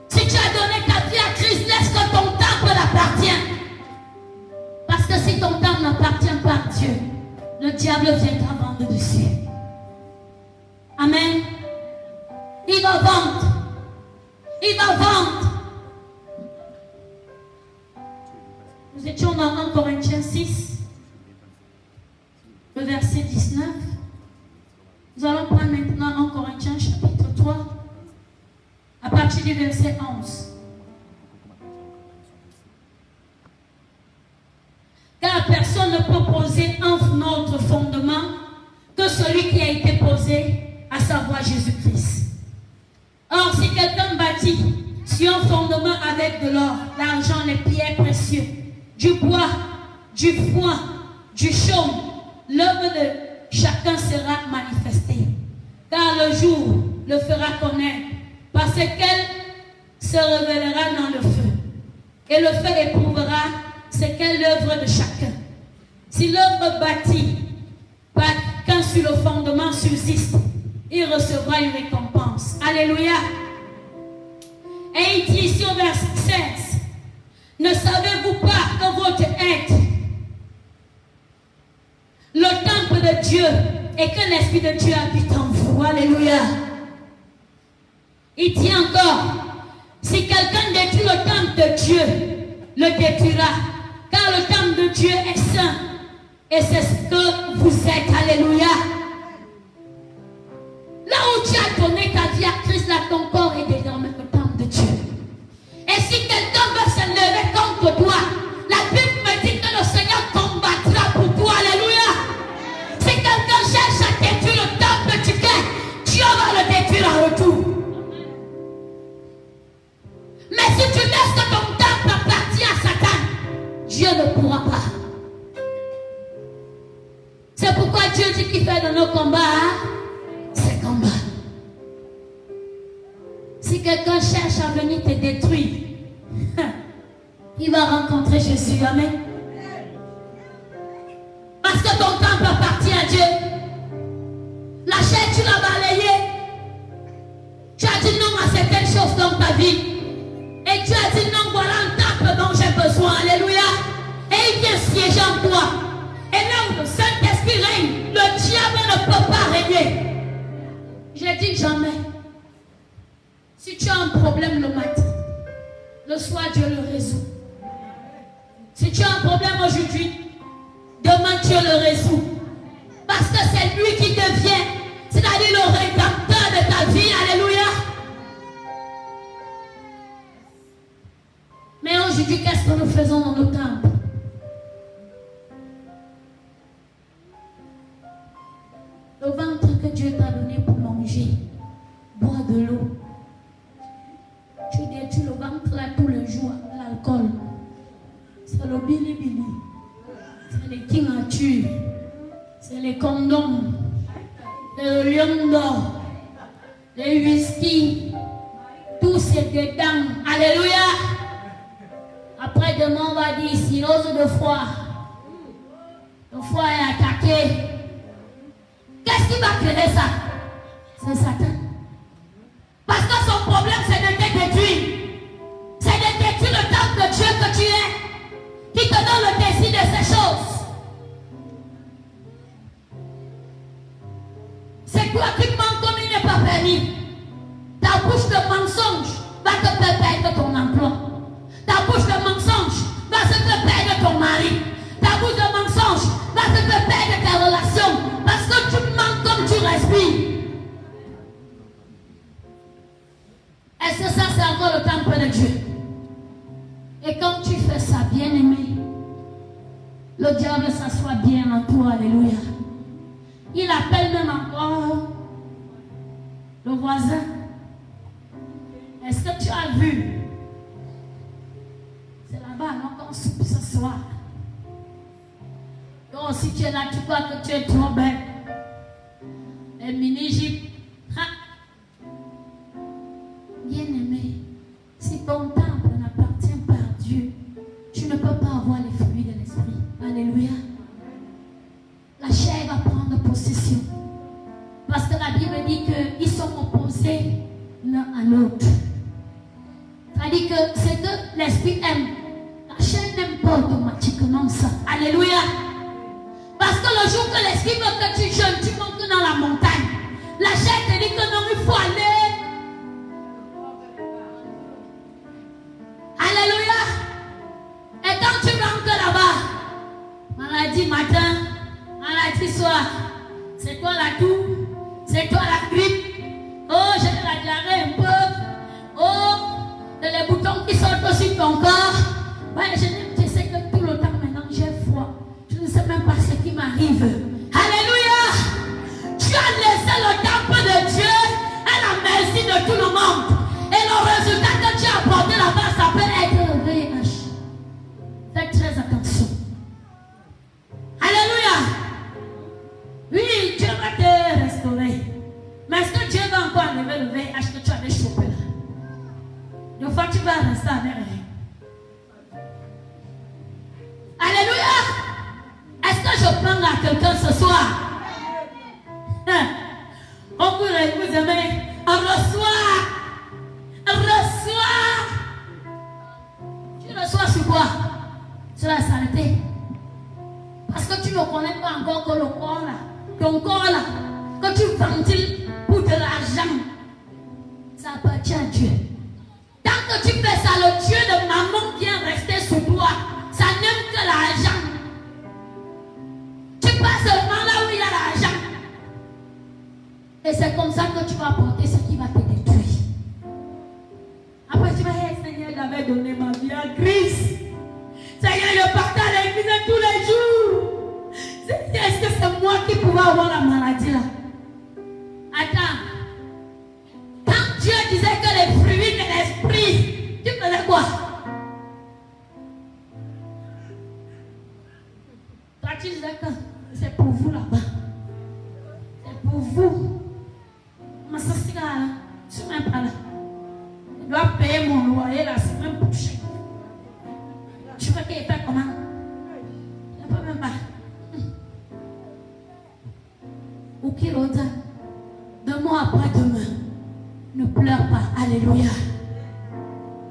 Si tu as donné ta vie à Christ, laisse que ton temple l'appartient. Parce que si ton temple n'appartient pas à Dieu, le diable viendra vendre dessus. Amen. Il va vendre. Il va vendre. Nous étions dans 1 Corinthiens 6, le verset 19. Nous allons prendre maintenant 1 Corinthiens chapitre 3, à partir du verset 11. Car personne ne peut poser un autre fondement que celui qui a été posé, à savoir Jésus-Christ. Or, si quelqu'un bâtit sur un fondement avec de l'or, l'argent, les pierres précieuses, du bois, du foin, du chaume, l'œuvre de chacun sera manifestée. Car le jour le fera connaître, parce qu'elle se révélera dans le feu. Et le feu éprouvera ce qu'est l'œuvre de chacun. Si l'œuvre bâtie par qu'un sur le fondement subsiste, il recevra une récompense. Alléluia. Et il dit ici au verset 16, ne savez-vous pas que votre être, le temple de Dieu, et que l'Esprit de Dieu habite en vous? Alléluia. Il dit encore, si quelqu'un détruit le temple de Dieu, le détruira, car le temple de Dieu est saint, et c'est ce que vous êtes. Alléluia. Là où tu as donné ta vie à Christ, là ton corps est désormais le temple de Dieu. Et si quelqu'un veut se lever contre toi, la Bible me dit que le Seigneur combattra pour toi. Alléluia. Si quelqu'un cherche à détruire le temple du cœur, Dieu va le détruire en retour. Mais si tu laisses que ton temple appartient à Satan, Dieu ne pourra pas. C'est pourquoi Dieu dit qu'il fait dans nos combats ses combats. Si quelqu'un cherche à venir te détruire, il va rencontrer Jésus. Amen. Parce que ton temple appartient à Dieu. La chair, tu l'as balayée. Tu as dit non à certaines choses dans ta vie. Et tu as dit non, voilà un temple dont j'ai besoin. Alléluia. Et il vient siéger en toi. Et là où le Saint-Esprit règne, le diable ne peut pas régner. J'ai dit jamais. Si tu as un problème le matin, le soir Dieu le résout. Si tu as un problème aujourd'hui, demain tu le résous. Parce que c'est lui qui devient, c'est-à-dire le rédempteur de ta vie. Alléluia. Mais aujourd'hui, qu'est-ce que nous faisons dans nos temples? Le ventre que Dieu t'a donné pour manger, boire de l'eau. Tu détruis le ventre là tous les jours, l'alcool. C'est le bili-bili. C'est les kingatures. C'est les condoms. C'est le lion d'or. Les whisky. Tout c'est dedans. Alléluia. Après demain on va dire cirrhose de foie. Le foie est attaqué. Qu'est-ce qui va créer ça? C'est Satan. Parce que son problème c'est de te détruire. C'est de détruire le temple de Dieu que tu es. Qui te donne le désir de ces choses. C'est toi qui mens comme il n'est pas permis. Ta bouche de mensonge va te faire perdre ton emploi. Ta bouche de mensonge va se faire perdre ton mari. Ta bouche de mensonge va te faire perdre tes relations. Parce que tu mens comme tu respires. Est-ce que ça c'est encore le temple de Dieu? Et quand tu fais ça, bien-aimé, le diable s'assoit bien en toi. Alléluia. Il appelle même encore le voisin. Est-ce que tu as vu? C'est là-bas, non, qu'on soupe ce soir. Donc, si tu es là, tu crois que tu es trop belle. Les mini-jupes. Bien-aimé, si ton temple n'appartient pas à Dieu, tu ne peux pas avoir les fruits de l'esprit. Alléluia. La chair va prendre possession. Parce que la Bible dit qu'ils sont opposés l'un à l'autre. C'est-à-dire que c'est que l'esprit aime. La chair n'aime pas automatiquement ça. Alléluia. Parce que le jour que l'esprit veut que tu jeûnes, tu montes dans la montagne. La chair te dit que non, il faut aller. Alléluia. Et quand tu rentres là-bas, maladie matin, maladie soir, c'est toi la toux, c'est toi la grippe. Oh, j'ai la diarrhée un peu. Oh, les boutons qui sortent sur ton corps. Ouais, je sais que tout le temps maintenant j'ai froid. Je ne sais même pas ce qui m'arrive. Alléluia. Tu as laissé le temple de Dieu à la merci de tout le monde. Et le résultat que tu as apporté là-bas, ça peut être le VIH. Faites très attention. Alléluia. Oui, Dieu va te restaurer. Mais est-ce que Dieu va encore enlever le VIH que tu avais chopé là? Une fois tu vas rester avec rien. Alléluia. Est-ce que je parle à quelqu'un ce soir? On vous aimez. On reçoit. Tu reçois sur quoi? Sur la saleté. Parce que tu ne connais pas encore que le corps là, ton corps là, que tu ventiles pour de l'argent, ça appartient à Dieu. Tant que tu fais ça, le Dieu de maman vient rester sur toi. Ça n'aime que l'argent. Tu passes seulement là où il y a l'argent. Et c'est comme ça que tu vas apporter ce qui va te détruire. Après tu vas dire, Seigneur, j'avais donné ma vie à Christ. Seigneur, je partais à l'église tous les jours. Est-ce que c'est moi qui pouvais avoir la maladie là? Attends. Quand Dieu disait que les fruits de l'esprit, tu faisais quoi? Toi tu disais que c'est pour vous là-bas. C'est pour vous. Mais ça c'est là, je ne suis même pas là. Je dois payer mon loyer la semaine prochaine. Tu veux qu'il fait comment? Je ne peux même pas. Ou qui l'autre? 2 mois après demain. Ne pleure pas. Alléluia.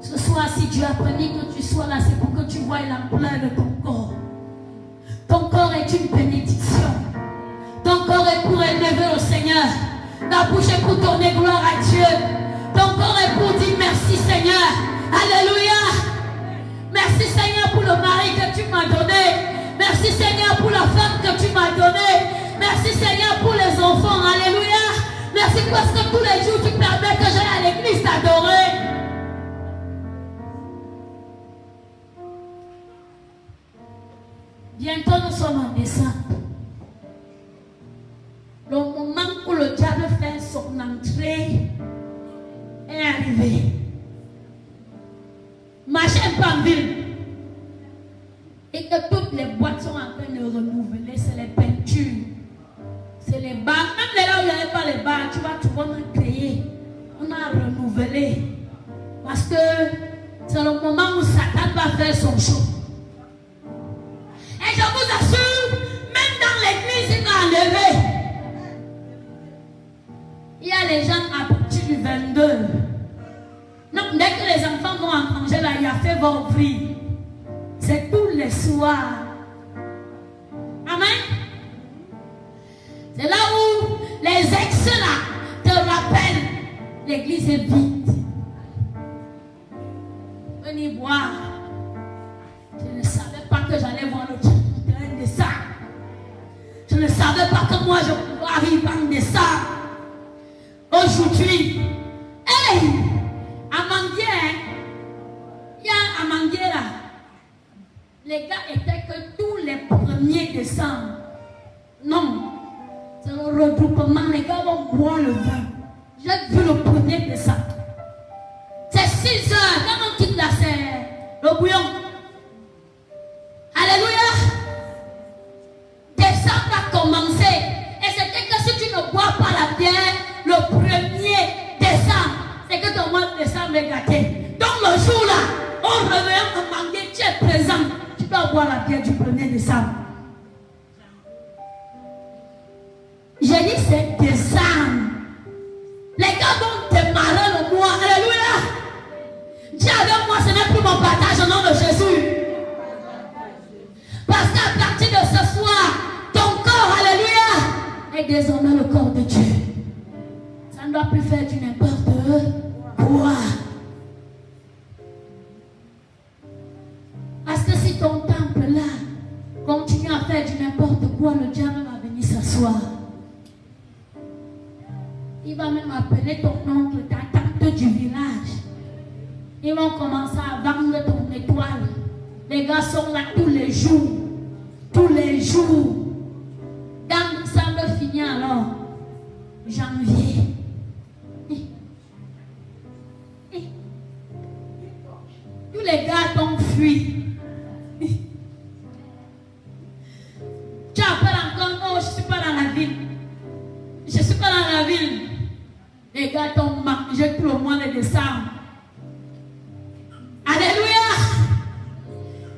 Ce soir, si Dieu a permis que tu sois là, c'est pour que tu voies l'ampleur de ton corps. Ton corps est une bénédiction. Ton corps est pour élever le Seigneur. Ta bouche est pour donner gloire à Dieu. Ton corps est pour dire merci Seigneur. Alléluia. Merci Seigneur pour le mari que tu m'as donné. Merci Seigneur pour la femme que tu m'as donnée. Merci Seigneur pour les enfants. Alléluia. Merci parce que tous les jours tu permets que j'aille à l'église t'adorer. Bientôt nous sommes en décembre. Le moment où le diable fait son entrée est arrivé. Marchez un peu en ville. Et que toutes les boîtes sont en train de renouveler. C'est les peintures. C'est les bars. Même les là où il n'y avait pas les bars, tu vois, tout le monde a créé. On a renouvelé. Parce que c'est le moment où Satan va faire son show. Et je vous assure, même dans l'église, il va enlever. Il y a les gens à partir du 22. Donc, dès que les enfants vont en congé, là, il y a fait va ouvrir. C'est tous les soirs. Amen. C'est là où les ex-là te rappellent. L'église est vide. Venez boire. Je ne savais pas que j'allais voir le train de ça. Je ne savais pas que moi je pouvais arriver en décembre. Aujourd'hui, hey, Amandier, il y a Amandier là. Les gars étaient que tous les 1er décembre. Non, c'est le regroupement. Les gars vont boire le vin. J'ai vu le 1er décembre. C'est 6 heures. Quand on quitte là, c'est le bouillon. Alléluia. Décembre a commencé. Et c'était que si tu ne bois pas la bière, le 1er décembre, c'est que ton mois de décembre est gâté. Donc le jour là, on revient à manger, tu es présent. Tu dois boire la bière du 1er décembre. J'ai dit c'est décembre. Les gars vont démarrer le mois. Alléluia. Dis avec moi, ce n'est plus mon partage au nom de Jésus. Parce qu'à partir de ce soir, ton corps, alléluia, est désormais le corps de Dieu. Ça ne doit plus faire du n'importe quoi. Parce que si ton temple là continue à faire du n'importe quoi, le diable va venir s'asseoir. Il va même appeler ton oncle, ta tante du village. Ils vont commencer à vendre ton étoile. Les gars sont là tous les jours. Tous les jours. Quand ça me finit alors, janvier. Tous les gars t'ont fui. Tu appelles encore, oh, je ne suis pas dans la ville. Je ne suis pas dans la ville. Les gars t'ont mangé tout le mois de décembre. Alléluia.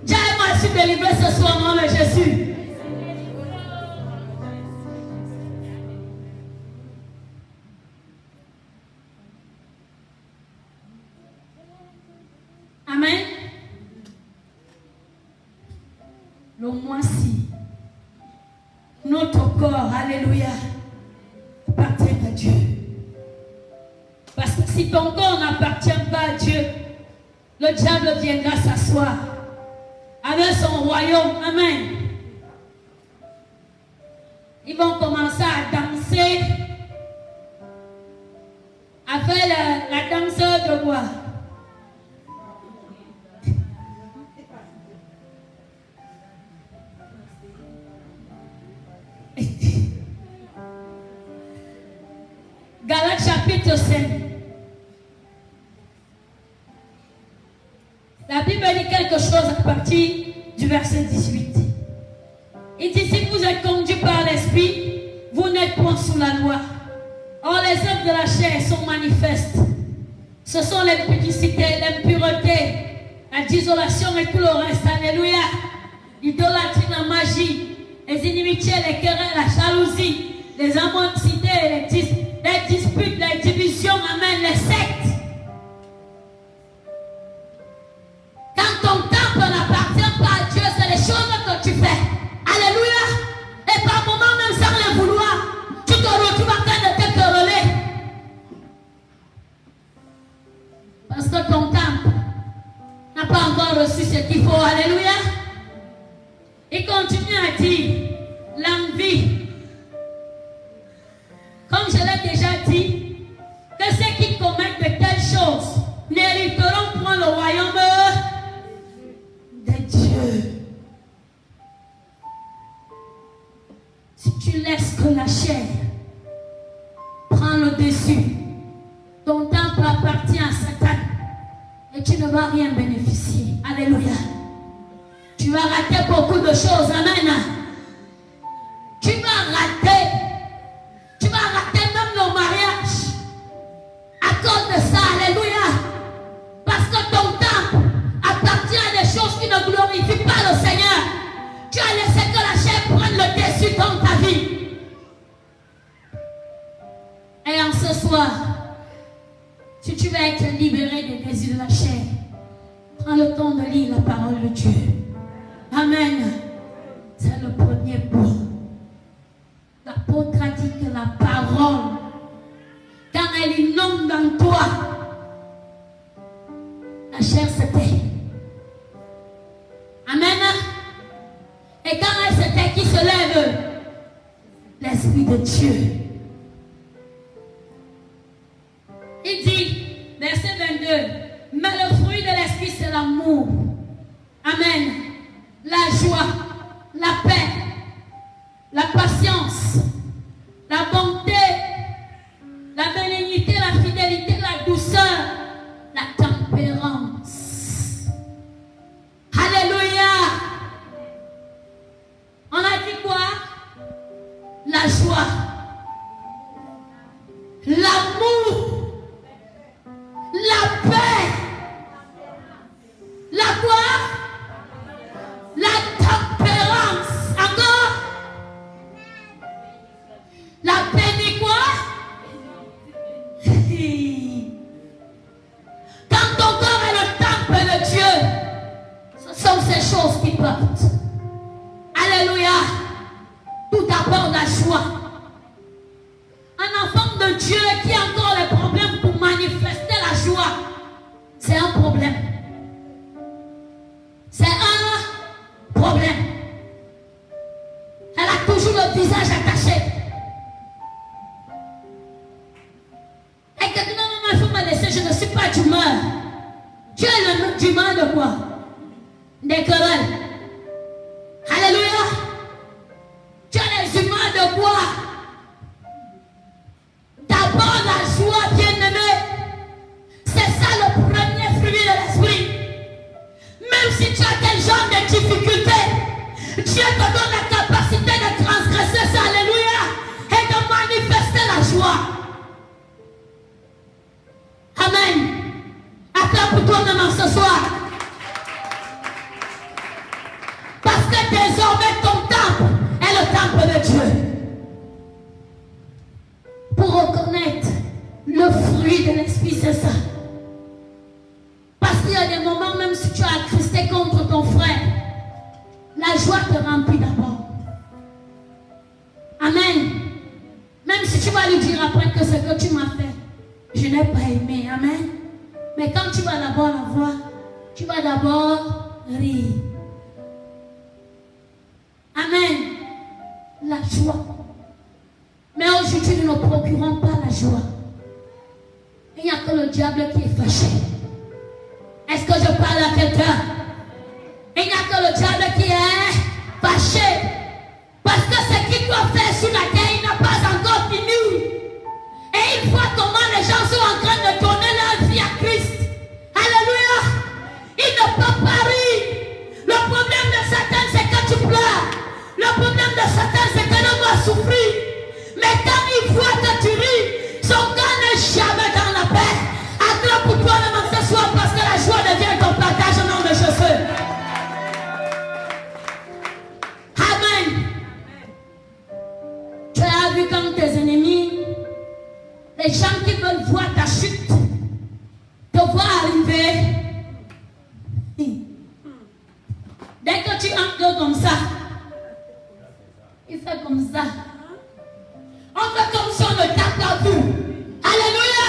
Dieu m'a su délivrer ce soir au nom de Jésus. Amen. Le mois-ci, notre corps, alléluia, appartient à Dieu. Parce que si ton corps n'appartient pas à Dieu, le diable viendra s'asseoir avec son royaume. Amen. Ils vont commencer à danser, à faire la danse de bois. Galates chapitre 5. La Bible dit quelque chose à partir du verset 18. Il dit, si vous êtes conduits par l'Esprit, vous n'êtes point sous la loi. Or, les œuvres de la chair sont manifestes. Ce sont l'impudicité, l'impureté, la désolation et tout le reste. Alléluia. L'idolâtrie, la magie, les inimitiés, les querelles, la jalousie, les animosités, les disputes, les divisions, amen, les sectes. Quand ton temple n'appartient pas à Dieu, c'est les choses que tu fais. Alléluia. Et par moments, même sans les vouloir, tu te retrouves en train de te quereller. Parce que ton temple n'a pas encore reçu ce qu'il faut. Alléluia. Il continue à dire, l'envie. Comme je l'ai déjà dit, que ceux qui commettent de telles choses mériteront prendre le royaume de Dieu. Si tu laisses que la chair prenne le dessus, ton temple appartient à Satan et tu ne vas rien bénéficier. Alléluia. Tu vas rater beaucoup de choses. Amen. Tu vas rater. Tu vas rater même le mariage. À cause de ça. Alléluia. Parce que ton temple appartient à des choses qui ne glorifient pas le Seigneur. Tu as laissé que la chair prenne le dessus dans ta vie. Et en ce soir, si tu veux être libéré des désirs de la chair, prends le temps de lire la parole de Dieu. Amen. C'est le premier point. L'apôtre a dit que la parole, quand elle inonde dans toi, la chair se tait. Amen. Et quand elle se tait, qui se lève? L'Esprit de Dieu. Il dit, verset 22, mais le fruit de l'Esprit, c'est l'amour. Amen. La joie, la paix, la patience, la bonté, la bénignité, la fidélité, la douceur, la tempérance. Alléluia. On a dit quoi? La joie, l'amour, la paix, la quoi? La tempérance. Encore? La paix quoi? Quand ton corps est le temple de Dieu, ce sont ces choses qui portent. Alléluia. Tout d'abord la joie. Un enfant de Dieu qui a encore les problèmes pour manifester la joie, c'est un problème. C'est un problème. Elle a toujours le visage attaché. Et que non, il faut me laisser, je ne suis pas d'humeur. Tu es d'humeur de quoi? Des querelles. Alléluia. Tu as les humeurs de quoi? D'abord la joie, bien-aimé. C'est ça le premier fruit de l'esprit. Même si tu as quel genre de difficultés, Dieu te donne la capacité de transgresser ça, alléluia, et de manifester la joie. Amen. Acclame pour toi-même ce soir. Parce que désormais ton temple est le temple de Dieu. Pour reconnaître le fruit de l'esprit, c'est ça. Parce qu'il y a des moments, même si tu as attristé contre ton frère, la joie te remplit d'abord. Amen. Même si tu vas lui dire après que ce que tu m'as fait, je n'ai pas aimé. Amen. Mais quand tu vas d'abord la voir, tu vas d'abord rire. Amen. La joie. Mais aujourd'hui, nous ne procurons pas la joie. Il n'y a que le diable qui est fâché. Est-ce que je parle à quelqu'un? Il n'y a que le diable qui est fâché. Parce que ce qu'il doit faire sur la terre, il n'a pas encore fini. Et il voit comment les gens sont en train de donner leur vie à Christ. Alléluia. Il ne peut pas rire. Le problème de Satan, c'est que tu pleures. Le problème de Satan, c'est que l'homme doit souffrir. Mais quand il voit que tu ris, son cœur n'est jamais dans la paix. Acclame pour toi même ce soir parce que la joie devient ton partage au nom de Jésus. Amen. Tu as vu quand tes ennemis, les gens qui veulent voir ta chute, te voient arriver. Dès que tu entres comme ça, il fait comme ça. On fait comme si on ne t'a pas vu. Alléluia.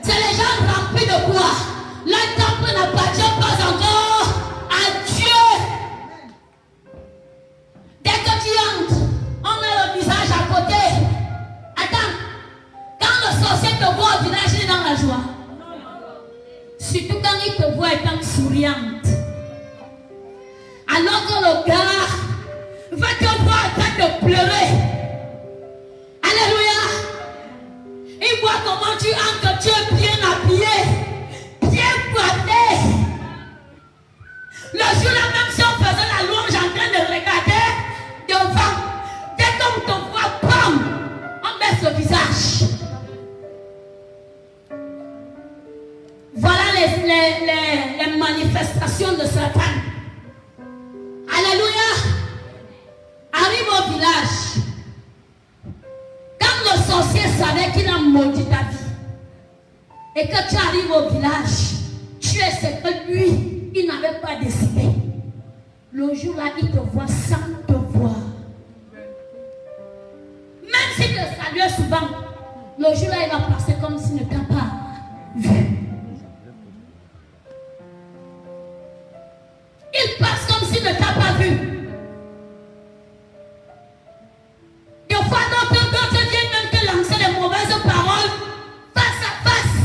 C'est les gens remplis de quoi? Leur temple n'appartient pas encore sorcier te voit au village, il est dans la joie. Surtout quand il te voit étant souriante. Alors que le gars va te voir en train de pleurer. Alléluia. Il voit comment tu entres, tu es bien habillé, bien coiffé. Le jour-là, même si on faisait la louange en train de regarder devant, dès qu'on te voit, bam, on baisse le visage. Voilà les manifestations de Satan. Alléluia. Arrive au village. Quand le sorcier savait qu'il a maudit ta vie, et que tu arrives au village, tu es ce que lui, il n'avait pas décidé. Le jour-là, il te voit sans te voir. Même s'il te saluait souvent, le jour-là, il va passer comme s'il ne t'a pas vu. Il passe comme s'il ne t'a pas vu. Des fois, d'autres viennent même te lancer les mauvaises paroles face à face.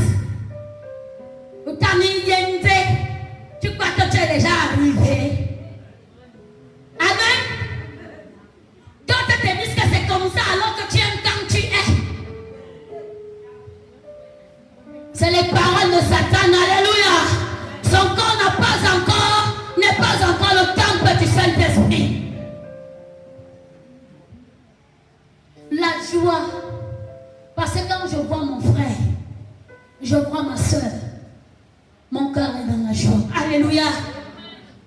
Tu crois que tu es déjà arrivé. Amen. D'autres te disent que c'est comme ça alors que tu aimes quand tu es. C'est les paroles de Satan. Alléluia. Son corps n'est pas encore le temple du Saint-Esprit. La joie. Parce que quand je vois mon frère, je vois ma soeur, mon cœur est dans la joie. Alléluia.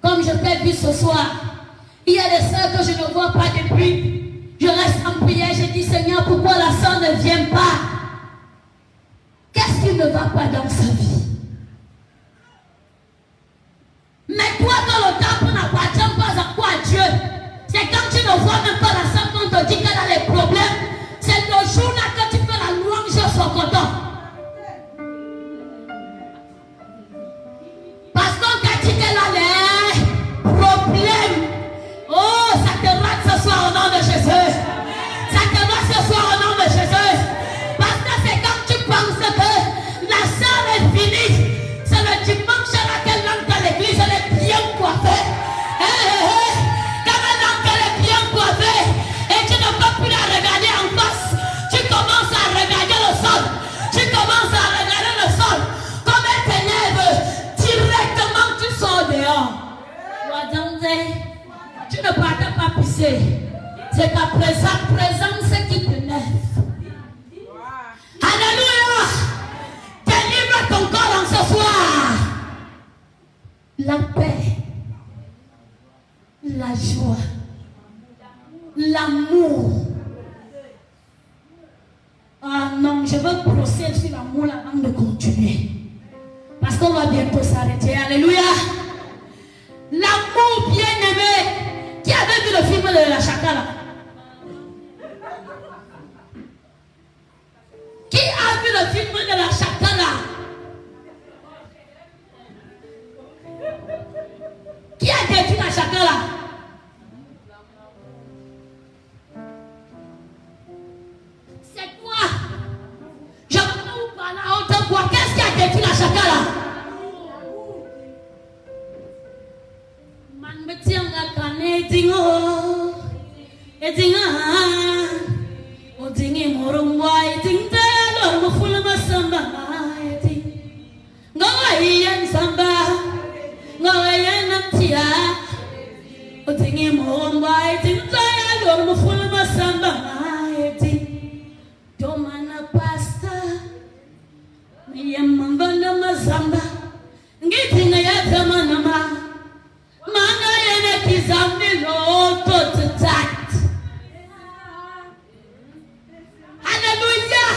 Comme je t'ai vu ce soir, il y a des soeurs que je ne vois pas depuis. Je reste en prière, je dis Seigneur, pourquoi la soeur ne vient pas? Qu'est-ce qui ne va pas dans sa vie? Mais toi, quand le temple n'appartient pas à quoi Dieu, c'est quand tu ne vois même pas la soeur qu'on te dit qu'elle a les problèmes. C'est le jour-là que tu fais la louange sur son coton. Parce qu'on t'a dit qu'elle a les problèmes. Oh, ça te rate ce soir au nom de Jésus. Ça te rate ce soir au nom de Jésus. Parce que c'est quand tu penses que la soeur est finie. C'est le dimanche à laquelle l'homme à l'église, elle est bien coiffée. Quand elle est bien coiffée et tu ne peux plus la regarder en face, tu commences à regarder le sol. Tu commences à regarder le sol. Comme elle t'énerve, directement tu sors dehors. Tu ne partais pas pisser. C'est ta présence qui t'énerve. Alléluia. Délivre ton corps en ce soir. La paix, la joie, l'amour. Ah non, je veux procéder sur l'amour avant de continuer. Parce qu'on va bientôt s'arrêter. Alléluia. L'amour bien-aimé. Qui avait vu le film de la Chakala? Qui a vu le film de la Chakala? Qui a détruit la Chakala? C'est toi. Je veux vous parler à haute voix. Qu'est-ce qui a détruit la Chakala? Man me tient à caner dingo. Et dinga. O dingi morumwa. Et ding tayo. Mo fula masamba. Et ding. Ngoga iyan samba. Ngoga iyan naptia. O dingi morumwa. Et ding tayo. Mo fula masamba. Et ding. Domana pasta. Miyamambana mazamba. Ngiti na yatamana ma. Mana yene kizambi loto tutat. Alléluia.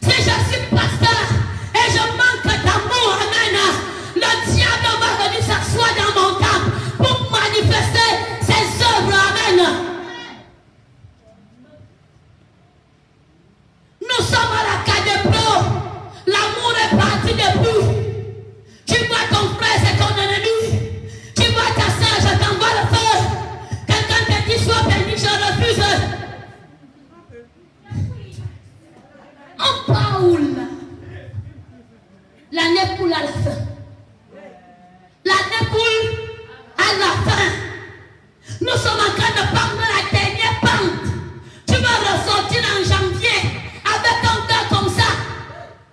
Si je suis pasteur et je manque d'amour, amen, le diable va venir s'asseoir dans mon camp pour manifester ses œuvres, amen. Nous sommes à la Cadepro. L'amour Paul, l'année coule à la fin. L'année coule à la fin. Nous sommes en train de prendre la dernière pente. Tu vas ressortir en janvier avec un cas comme ça.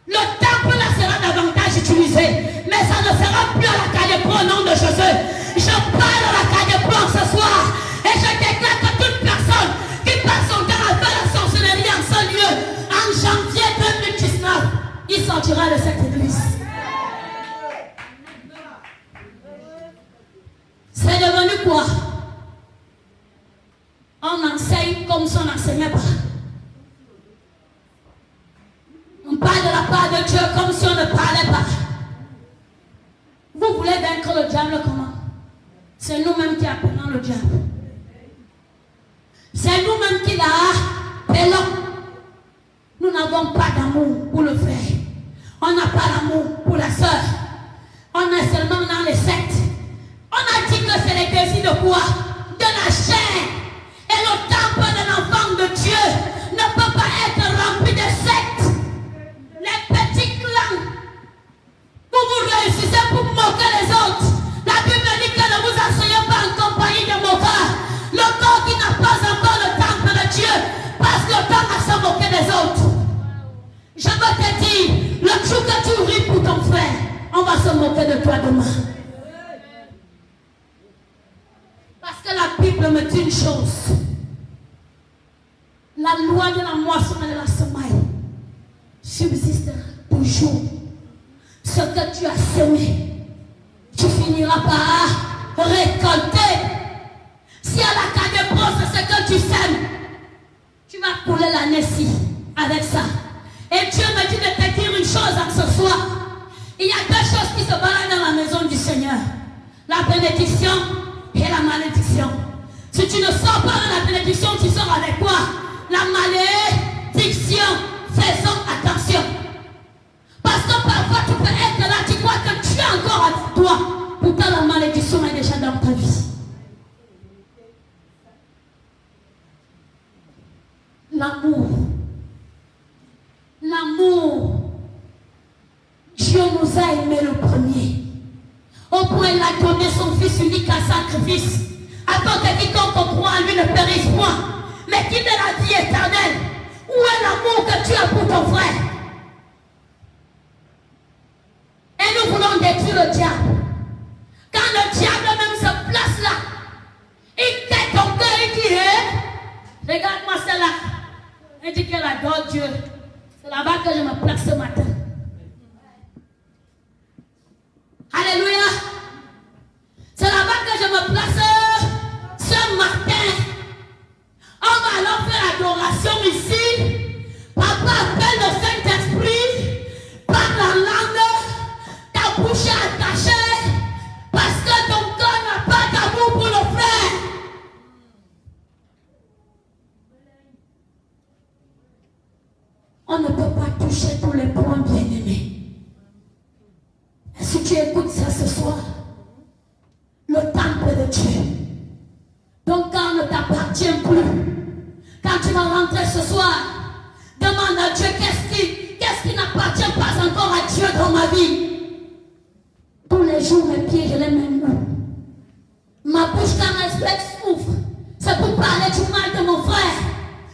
Le temple là sera davantage utilisé, mais ça ne sera plus à la Cadepro au nom de Jésus. Je parle à la Cadepro ce soir et je déclare que toute personne qui passe son temps à faire la sorcellerie en ce lieu, en janvier 2019, il sortira de cette église. C'est devenu quoi? On enseigne comme si on n'enseignait pas. On parle de la part de Dieu comme si on ne parlait pas. Vous voulez vaincre le diable comment? C'est nous-mêmes qui appelons le diable. C'est nous-mêmes qui l'appelons. Nous n'avons pas d'amour pour le frère. On n'a pas d'amour pour la soeur. On est seulement dans les sectes. On a dit que c'est les désirs de quoi? De la chair. Et le temple d'un enfant de Dieu ne peut pas être rempli de sectes. Les petits clans. Vous réussissez pour moquer les autres. La Bible dit que ne vous asseyez pas en compagnie de moqueurs. Le corps qui n'a pas encore le temple de Dieu passe le temps à se moquer des autres. Je veux te dire, le jour que tu ris pour ton frère, on va se moquer de toi demain. Parce que la Bible me dit une chose. La loi de la moisson et de la semaille subsistera toujours. Ce que tu as semé, tu finiras par récolter. Si à la Cadepro, c'est ce que tu sèmes, tu vas couler l'année-ci avec ça. Et Dieu me dit de te dire une chose en ce soir. Il y a deux choses qui se baladent dans la maison du Seigneur. La bénédiction et la malédiction. Si tu ne sors pas de la bénédiction, tu sors avec quoi? La malédiction. Faisons attention. Parce que parfois tu peux être là, tu crois que tu es encore avec toi. Pourtant la malédiction est déjà dans ta vie. L'amour. L'amour. Dieu nous a aimés le premier. Au point il a donné son fils unique à sacrifice. Afin que quiconque croit en lui ne périsse point, mais qu'il ait la vie éternelle. Où est l'amour que tu as pour ton frère? Et nous voulons détruire le diable. Quand le diable même se place là, il tête ton cœur et dit, regarde-moi celle-là. Elle dit qu'elle adore Dieu. C'est là-bas que je me place ce matin. Alléluia. C'est là-bas que je me place ce matin. On va alors faire l'adoration ici. Papa appelle le Saint-Esprit. Parle la langue. Ta bouche est attachée. Parce que ton corps n'a pas d'amour pour le frère. On ne peut pas toucher tous les points bien-aimés. Et si tu écoutes ça ce soir, le temple de Dieu, ton corps ne t'appartient plus. Quand tu vas rentrer ce soir, demande à Dieu qu'est-ce qui n'appartient pas encore à Dieu dans ma vie. Tous les jours, mes pieds, je les mets nus. Ma bouche, quand elle souffre, c'est pour parler du mal de mon frère.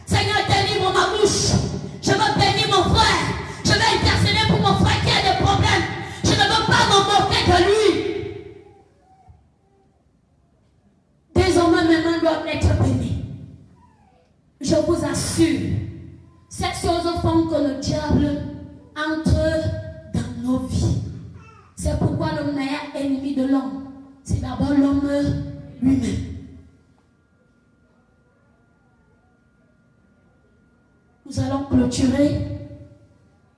Seigneur, délivre ma bouche. Je veux bénir mon frère. Je vais intercéder pour mon frère qui a des problèmes. Je ne veux pas me moquer de lui. Désormais, mes mains doivent être bénies. Je vous assure, ces choses font que le diable entre dans nos vies. C'est pourquoi le meilleur ennemi de l'homme, c'est d'abord l'homme lui-même. Nous allons clôturer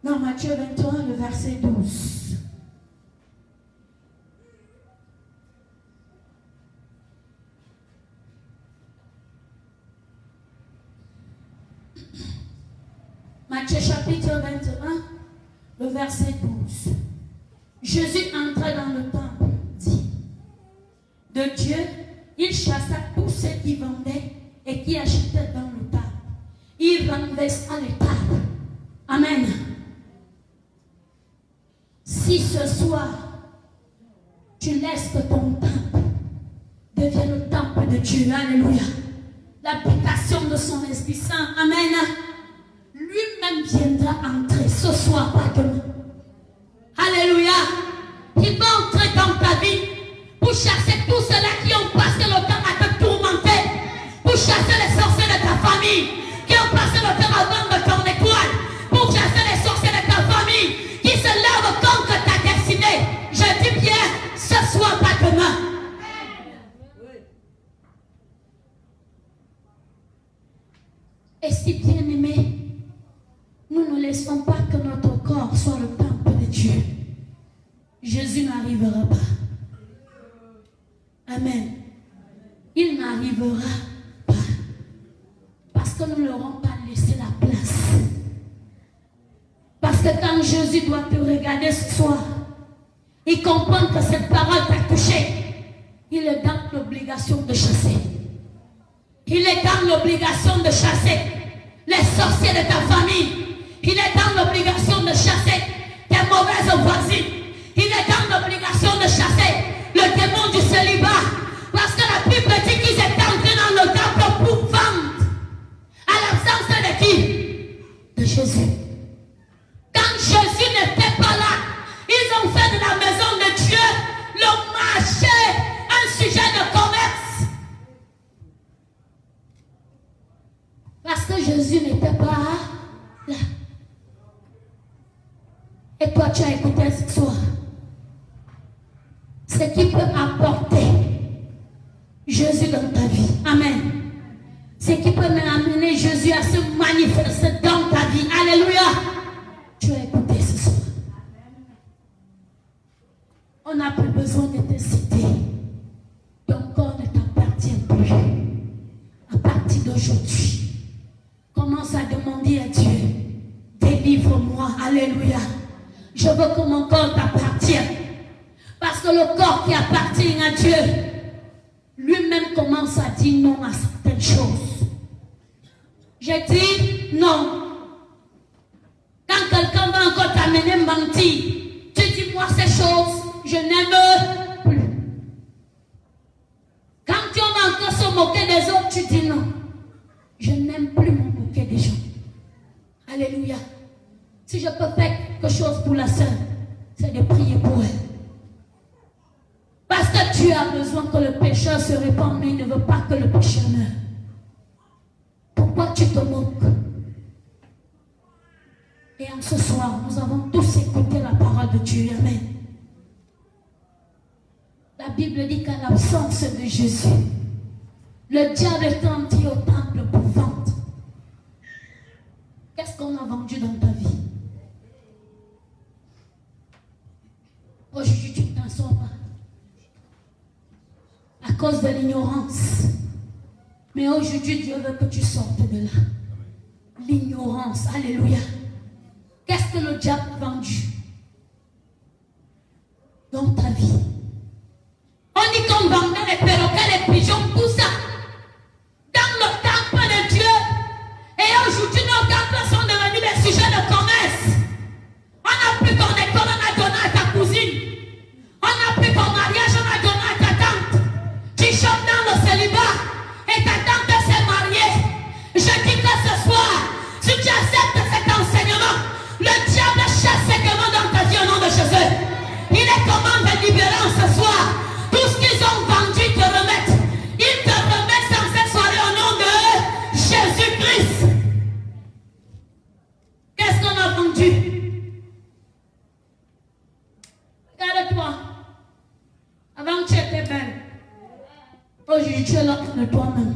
dans Matthieu 23, le verset 12. Matthieu chapitre 21, le verset 12. Jésus entra dans le temple, dit, de Dieu, il chassa tous ceux qui vendaient et qui achetaient dans le temple. Il renversa les tables. Amen. ce soir, tu laisses que ton temple devienne le temple de Dieu. Alléluia. L'application de son Esprit Saint. Amen. Lui-même viendra entrer ce soir, pas demain. Alléluia. Il va entrer dans ta vie pour chasser tous ceux-là qui ont passé le temps à te tourmenter, pour chasser les sorciers de ta famille, qui ont passé le temps à vendre ton étoile, pour chasser les sorciers de ta famille, qui se lèvent contre ta destinée. Je dis bien, ce soir, pas demain. Et si bien aimé, nous ne laissons pas que notre corps soit le temple de Dieu, Jésus n'arrivera pas. Amen. Il n'arrivera pas. Parce que nous ne leur avons pas laissé la place. Parce que quand Jésus doit te regarder ce soir, il comprend que cette parole t'a touché. Il est dans l'obligation de chasser. Il est dans l'obligation de chasser les sorciers de ta famille. Il est dans l'obligation de chasser tes mauvaises voisines. Il est dans l'obligation de chasser le démon du célibat. Parce que la Bible dit qu'ils étaient entrés dans le temple pour vendre. À l'absence de qui? De Jésus. Quand Jésus n'était pas là, ils ont fait de la maison de Dieu le marché, un sujet de commerce. Parce que Jésus n'était pas là. Et toi, tu as écouté ce soir. Ce qui peut apporter Jésus dans ta vie. Amen. Ce qui peut amener Jésus à se manifester dans ta vie. Alléluia. Tu as écouté ce soir. On n'a plus besoin de te citer. Ton corps ne t'appartient plus. À partir d'aujourd'hui, commence à demander à Dieu, délivre-moi. Alléluia. Je veux que mon corps t'appartienne. Parce que le corps qui appartient à Dieu, lui-même commence à dire non à certaines choses. J'ai dit non. Quand quelqu'un va encore t'amener mentir, tu dis moi ces choses, je n'aime plus. Quand tu vas encore se moquer des autres, tu dis non. Je n'aime plus me moquer des gens. Alléluia. Si je peux faire quelque chose pour la sœur, c'est de prier pour elle. Parce que tu as besoin que le pécheur se répande, mais il ne veut pas que le pécheur meure. Pourquoi tu te moques? Et en ce soir, nous avons tous écouté la parole de Dieu. Amen. La Bible dit qu'à l'absence de Jésus, le diable est entré au temple pour vendre. Qu'est-ce qu'on a vendu dans ta vie? Aujourd'hui, tu ne t'en sors pas. À cause de l'ignorance. Mais aujourd'hui, Dieu veut que tu sortes de là. L'ignorance. Alléluia. Qu'est-ce que le diable a vendu dans ta vie? On dit qu'on vendait les perroquets, les pigeons, tout ça. Dans le temple de Dieu. Et aujourd'hui, nos temples sont devenus des sujets de commerce. On n'a plus ton école, on a donné à ta cousine. On n'a plus ton mariage, on a donné à ta tante. Tu chantes dans le célibat et ta tante s'est mariée. Je dis que ce soir, si tu acceptes cet enseignement, le diable chasse ses démons dans ta vie au nom de Jésus. Il est commande de libérer ce soir. Tout ce qu'ils ont vendu te remettent. Ils te remettent dans cette soirée au nom de Jésus-Christ. Qu'est-ce qu'on a vendu? Regarde-toi. Avant tu étais belle. Aujourd'hui tu es l'autre de toi-même.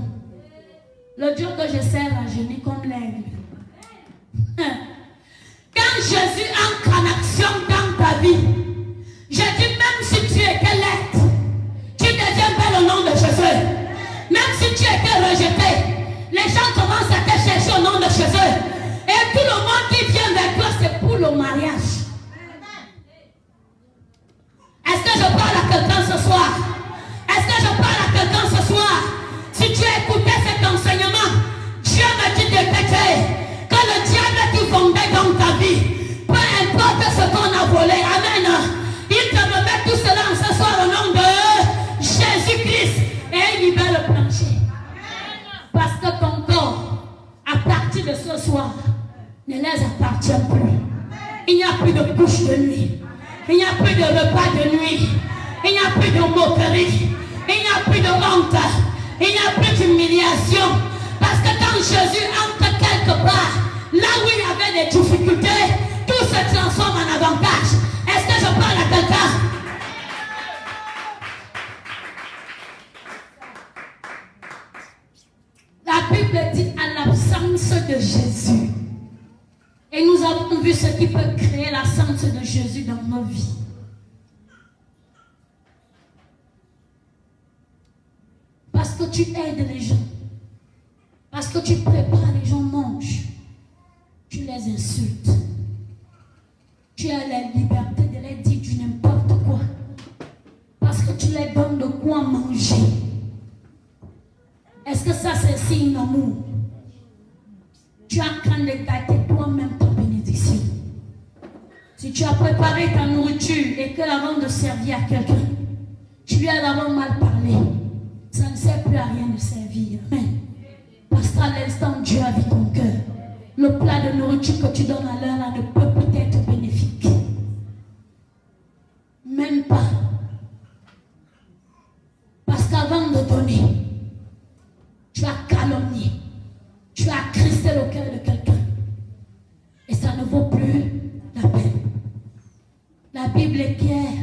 Le Dieu que je sers a génie comme l'aigle. Quand Jésus entre en action dans ta vie, je dis même si tu étais laide, tu deviens belle au nom de Jésus. Même si tu étais rejeté, les gens commencent à te chercher au nom de Jésus. Et tout le monde qui vient vers toi, c'est pour le mariage. Est-ce que je parle à quelqu'un ce soir? Est-ce que je parle à quelqu'un ce soir? Si tu as écouté cet enseignement, Dieu me dit de t'aider. Que le diable qui fondait dans ta vie, peu importe ce qu'on a volé, amen, ne les appartient plus. Il n'y a plus de couche de nuit. Il n'y a plus de repas de nuit. Il n'y a plus de moquerie. Il n'y a plus de honte. Il n'y a plus d'humiliation. Parce que quand Jésus entre quelque part, là où il y avait des difficultés, tout se transforme en avantage. Est-ce que je parle à quelqu'un? La Bible dit à l'absence de Jésus. Et nous avons vu ce qui peut créer l'absence de Jésus dans nos vies. Parce que tu aides les gens. Parce que tu prépares, les gens mangent. Tu les insultes. Tu as la liberté de les dire du n'importe quoi. Parce que tu les donnes de quoi manger. Est-ce que ça c'est signe d'amour? Tu es en train de gâter toi-même ta bénédiction. Si tu as préparé ta nourriture et que avant de servir à quelqu'un, tu lui as d'abord mal parlé, ça ne sert plus à rien de servir. Amen. Parce qu'à l'instant, Dieu a vu ton cœur. Le plat de nourriture que tu donnes à l'heure là ne peut plus être bénéfique. Même pas. Parce qu'avant de donner, tu as calomnié. Tu as cristé le cœur de quelqu'un. Et ça ne vaut plus la peine. La Bible est claire.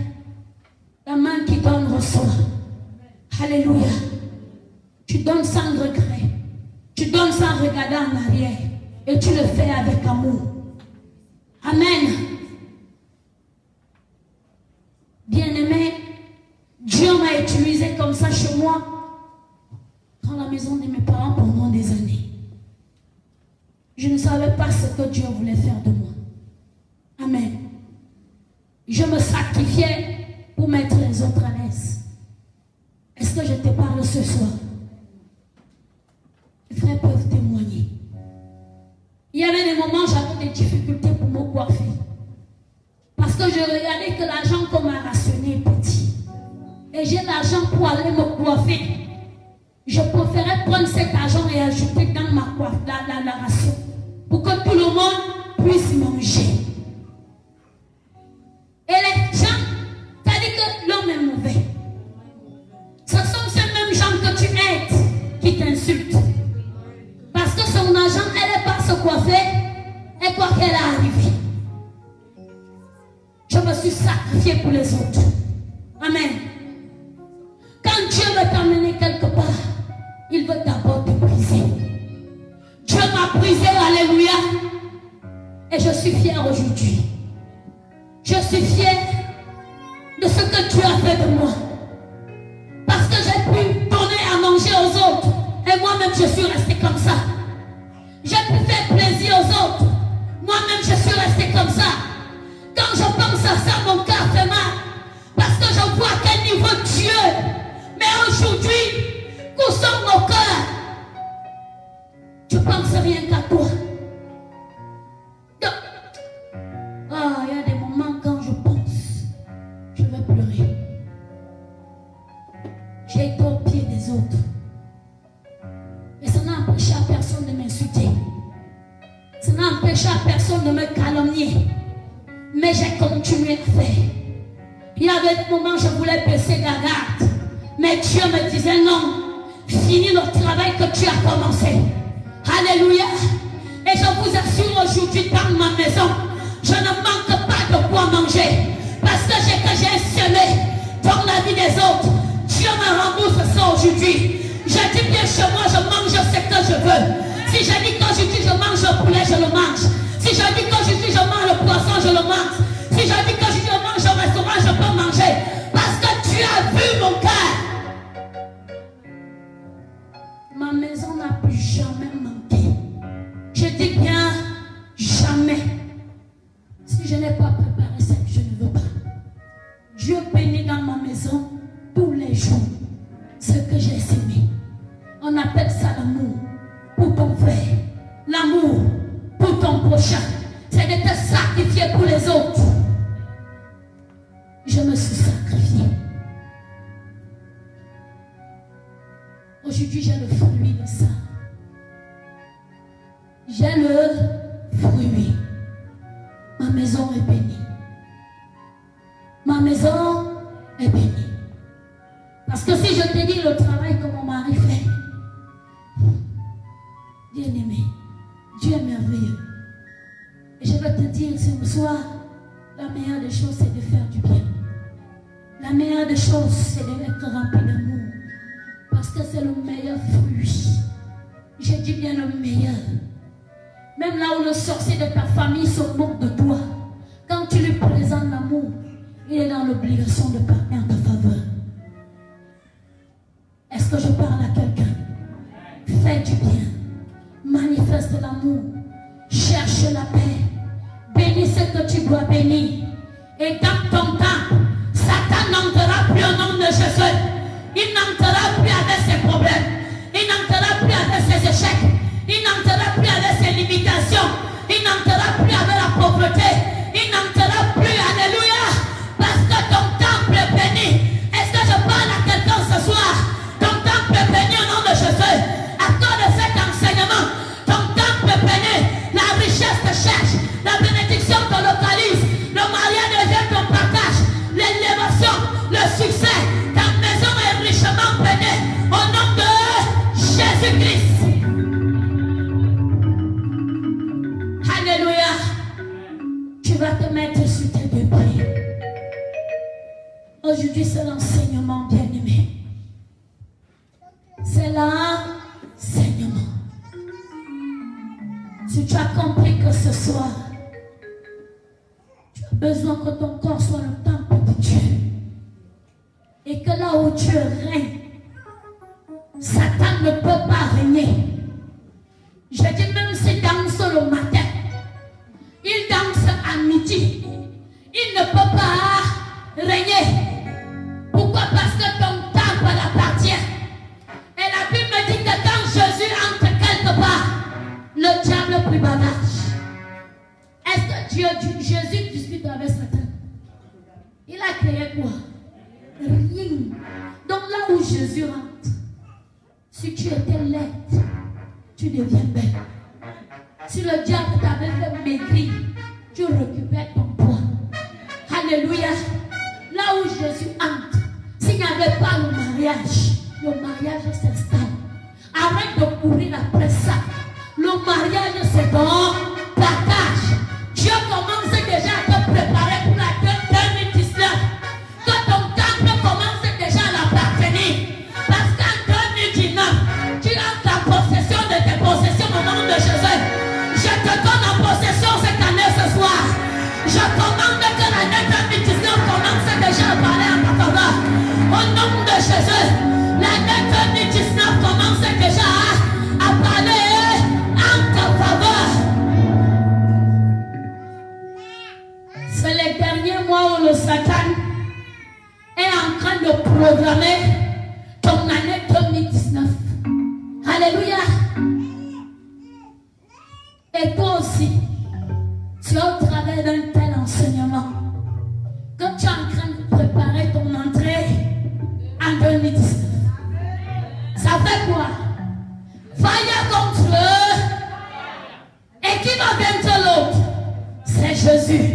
La main qui donne reçoit. Alléluia. Tu donnes sans regret. Tu donnes sans regarder en arrière. Et tu le fais avec amour. Amen. Bien-aimé, Dieu m'a utilisé comme ça chez moi. Dans la maison de mes parents pendant des années. Je ne savais pas ce que Dieu voulait faire de moi. Amen. Je me sacrifiais pour mettre les autres à l'aise. Est-ce que je te parle ce soir? Les frères peuvent témoigner. Il y avait des moments où j'avais des difficultés pour me coiffer. Parce que je regardais que l'argent qu'on m'a rationné est petit. Et j'ai l'argent pour aller me coiffer. Je préférais prendre cet argent et ajouter dans ma coiffe, la ration. Pour que tout le monde puisse manger. Et les gens, ça dit que l'homme est mauvais. Ce sont ces mêmes gens que tu aides qui t'insultent. Parce que son argent, elle n'est pas se coiffer. Et quoi qu'elle a arrivé. Je me suis sacrifié pour les autres. Amen. Quand Dieu veut t'amener quelque part, il veut d'abord te briser. Dieu m'a brisé, alléluia. Et je suis fière aujourd'hui. Je suis fière de ce que tu as fait de moi. Parce que j'ai pu donner à manger aux autres. Et moi-même, je suis restée comme ça. J'ai pu faire plaisir aux autres. Moi-même, je suis restée comme ça. Quand je pense à ça, mon cœur fait mal. Parce que je vois à quel niveau Dieu. Mais aujourd'hui, où sont nos cœurs? Tu penses rien qu'à toi. Ah, il y a des moments quand je pense, je vais pleurer. J'ai été au pied des autres. Et ça n'a empêché à personne de m'insulter. Ça n'a empêché à personne de me calomnier. Mais j'ai continué à faire. Il y avait des moments où je voulais baisser la garde. Mais Dieu me disait non. Finis le travail que tu as commencé. Alléluia. Et je vous assure aujourd'hui dans ma maison, je ne manque pas de quoi manger. Parce que j'ai semé dans la vie des autres. Dieu me rembourse ça aujourd'hui. Je dis bien chez moi, je mange ce que je veux. Si je dis qu'aujourd'hui je mange le poulet, je le mange. Si je dis qu'aujourd'hui je mange le poisson, je le mange. Si je dis qu'aujourd'hui je mange au restaurant, je peux manger. Parce que tu as vu mon cœur. Ma maison n'a plus jamais manqué. Je dis bien jamais. Si je n'ai pas préparé ça, je ne veux pas. Dieu bénit dans ma maison tous les jours ce que j'ai semé. On appelle ça l'amour pour ton frère. L'amour pour ton prochain. C'est de te sacrifier pour les autres. Je me suis sacrifié. Aujourd'hui, j'ai le fruit de ça. J'ai le fruit oui. Ma maison est bénie. Ma maison est bénie. Parce que si je te dis le travail que mon mari fait, bien-aimé, Dieu est merveilleux. Et je vais te dire ce soir, la meilleure des choses, c'est de faire du bien. La meilleure des choses, c'est d'être rempli d'amour. Parce que c'est le meilleur fruit. Je dis bien le meilleur. Même là où le sorcier de ta famille se moque de toi, quand tu lui présentes l'amour, il est dans l'obligation de parler en ta faveur. Est-ce que je parle à quelqu'un? Fais du bien. Manifeste l'amour. Cherche la paix. Bénis ce que tu dois bénir. Et dans ton temps, Satan n'entrera plus au nom de Jésus. Il n'entrera plus avec ses problèmes. Il n'entrera plus avec ses échecs. Il n'entrera plus avec ses limitations. Il n'entrera plus avec la pauvreté. Il n'entrera plus, alléluia, parce que ton temple est béni. Est-ce que je parle à quelqu'un ce soir? Ton temple est béni au nom de Jésus. À cause de cet enseignement, ton temple est béni. La richesse te cherche. La bénédiction te localise. Le mariage devient ton partage. L'élévation, le succès. Ta maison est richement bénie. Au nom de Jésus-Christ. Alléluia. Tu vas te mettre sur tes deux pieds. Aujourd'hui, c'est l'enseignement, bien-aimé. C'est l'enseignement. Si tu as compris que ce soir, tu as besoin que ton corps soit le temple de Dieu. Et que là où Dieu règne, Satan ne peut pas régner. Je dis même s'il danse le matin, il danse à midi, il ne peut pas régner. Pourquoi? Parce que ton temple appartient. Et la Bible me dit que quand Jésus entre quelque part, le diable prit bagage. Est-ce que Jésus discute avec Satan? Il a créé quoi? Rien. Donc là où Jésus rentre, si tu étais laide, tu deviens belle. Si le diable t'avait fait maigrir, tu récupères ton poids. Alléluia. Là où Jésus entre, s'il n'y avait pas le mariage s'installe. Arrête de courir après ça. Le mariage, c'est ton partage. Dieu commence déjà à te préparer pour la 2019. Que ton temple commence déjà à l'appartenir. Parce qu'en 2019, tu as la possession de tes possessions au nom de Jésus. Je te donne en possession cette année ce soir. Je commande que l'année 2019 commence déjà à parler en ta faveur. Au nom de Jésus, l'année 2019 commence déjà à parler en ta faveur. C'est les derniers mois où le Satan est en train de programmer ton année 2019. Alléluia. Et toi aussi, tu es au travers d'un tel enseignement que tu es en train de préparer ton entrée en 2019. Ça fait quoi? Fire contre eux. Et qui va vaincre l'autre? C'est Jésus.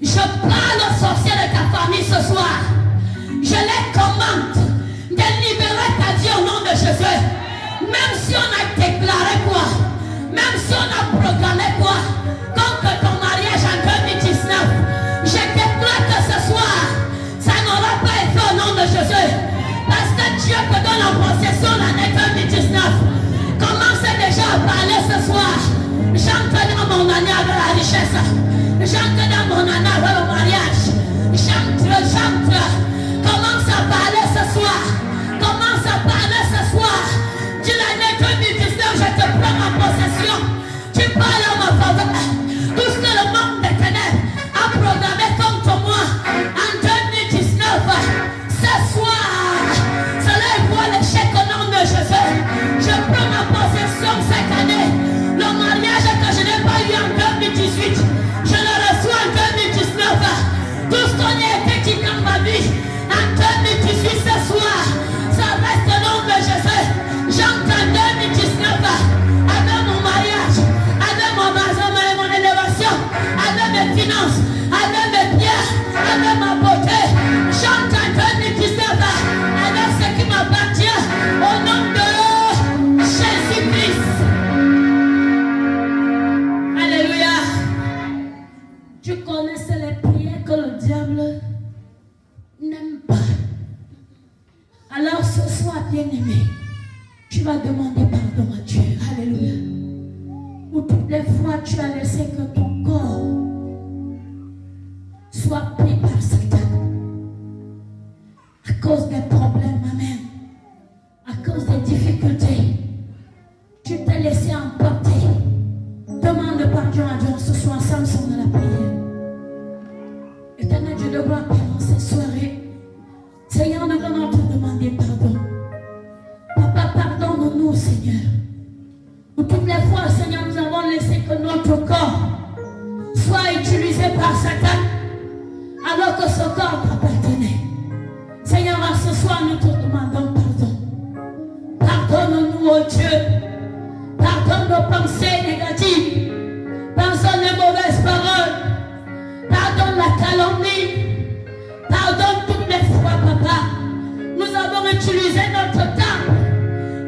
Je parle aux sorciers de ta famille ce soir. Je les commande de libérer ta vie au nom de Jésus. Même si on a déclaré quoi? Même si on a programmé quoi? Contre ton mariage en 2019. Je déclare que ce soir, ça n'aura pas été au nom de Jésus. Parce que Dieu te donne en possession l'année 2019. Commence déjà à parler ce soir. J'entre dans mon année avec la richesse. J'entre dans mon année avec le mariage. J'entre. Commence à parler ce soir. Commence à parler ce soir. Dis l'année 2019, je te prends en possession. Tu parles en ma faveur. Tout ce que le monde des ténèbres a programmé contre moi en 2019, ce soir, cela voit l'échec au nom de Jésus. Je prends ma possession cette année. Le mariage que je n'ai pas eu en 2018, je le reçois en 2019. Tu connaissais les prières que le diable n'aime pas. Alors ce soir, bien-aimé, tu vas demander pardon à Dieu. Alléluia. Ou toutes les fois tu as laissé que ton corps soit pris par Satan. À cause des problèmes, amen. À cause des difficultés, tu t'es laissé emporter. Demande pardon à Dieu ce soir, ensemble sont dans la prière. Éternel Dieu de gloire, Père, en cette soirée, Seigneur, nous venons te demander pardon. Papa, pardonne-nous, Seigneur. Où toutes les fois, Seigneur, nous avons laissé que notre corps soit utilisé par Satan, alors que ce corps t'appartenait. Seigneur, à ce soir, nous te demandons pardon. Pardonne-nous, oh Dieu. Pardonne nos pensées négatives. Pardonne les mauvaises paroles. Pardonne la calomnie. Pardonne toutes les fois, Papa. Nous avons utilisé notre temps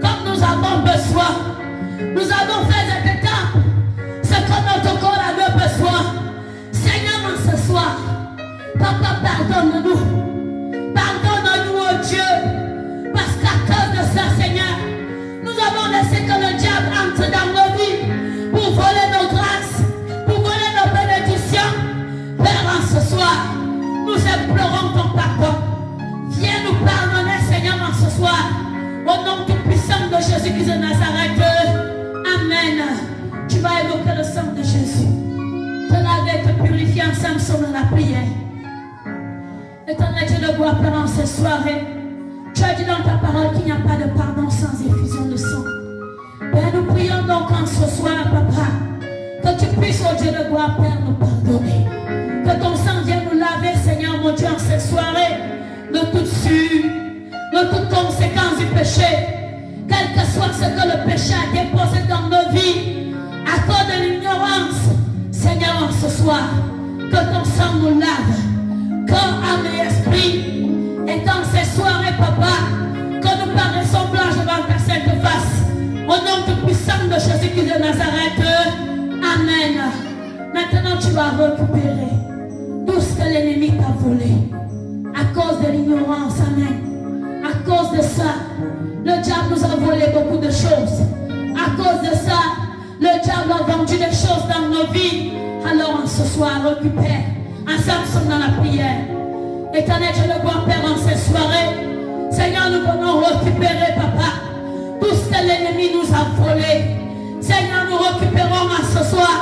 comme nous avons besoin. Nous avons fait avec temps ce que notre corps avait besoin. Seigneur, en ce soir, Papa, pardonne-nous. Pardonne-nous, oh Dieu, parce qu'à cause de ça, Seigneur, nous avons laissé que le diable entre dans nos vies pour voler nos grâces, pour voler nos bénédictions. Père, en ce soir, nous implorons ton pardon. Viens nous pardonner, Seigneur, en ce soir, au nom tout puissant de Jésus-Christ de Nazareth. Amen. Tu vas évoquer le sang de Jésus. Te laver, te purifier ensemble sur la prière. Éternel Dieu de gloire, Père, en cette soirée, tu as dit dans ta parole qu'il n'y a pas de pardon sans effusion de sang. Père, nous prions donc en ce soir, Papa, que tu puisses, oh Dieu de gloire, Père, nous pardonner. Que ton sang vienne nous laver, Seigneur, mon Dieu, en cette soirée, de toute suie, de toute conséquence du péché, quel que soit ce que le péché a déposé dans nos vies, à cause de l'ignorance, Seigneur, en ce soir, que ton sang nous lave. Corps, âme et esprit, et dans ces soirées, Papa, que nous paraissons blanches devant ta sainte face, au nom tout puissant de Jésus-Christ de Nazareth. Amen. Maintenant, tu vas récupérer tout ce que l'ennemi t'a volé, à cause de l'ignorance. Amen. À cause de ça, le diable nous a volé beaucoup de choses. À cause de ça, le diable a vendu des choses dans nos vies. Alors, en ce soir, récupère. Ensemble, sommes dans la prière. Éternel Dieu de gloire, Père, en cette soirée, Seigneur, nous venons récupérer, Papa, tout ce que l'ennemi nous a volé. Seigneur, nous récupérons en ce soir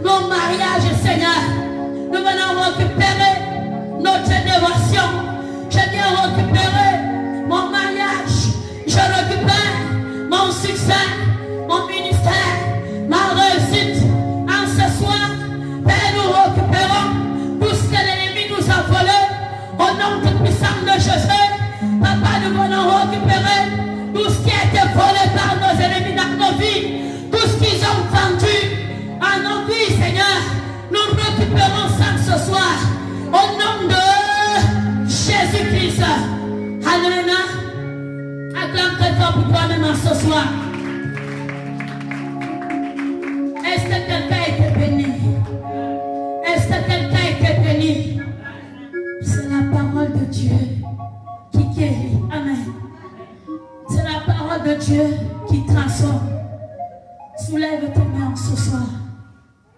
nos mariages, Seigneur. Nous venons récupérer notre génération. Je viens récupérer mon mariage. Je récupère mon succès, mon ministère, ma réussite. En ce soir, Père, nous récupérons tout ce que l'ennemi nous a volé. Au nom tout puissant de Jésus, Papa, nous venons récupérer tout ce qui a été volé par nos ennemis dans nos vies, tout ce qu'ils ont vendu à nos vies, Seigneur. Nous récupérons ça ce soir, au nom de Jésus-Christ. Alléluia. Acclame très fort pour toi-même en ce soir. Est-ce que quelqu'un a été béni? Est-ce que quelqu'un a été béni? C'est la parole de Dieu qui guérit. Amen. C'est la parole de Dieu qui transforme. Soulève tes mains ce soir.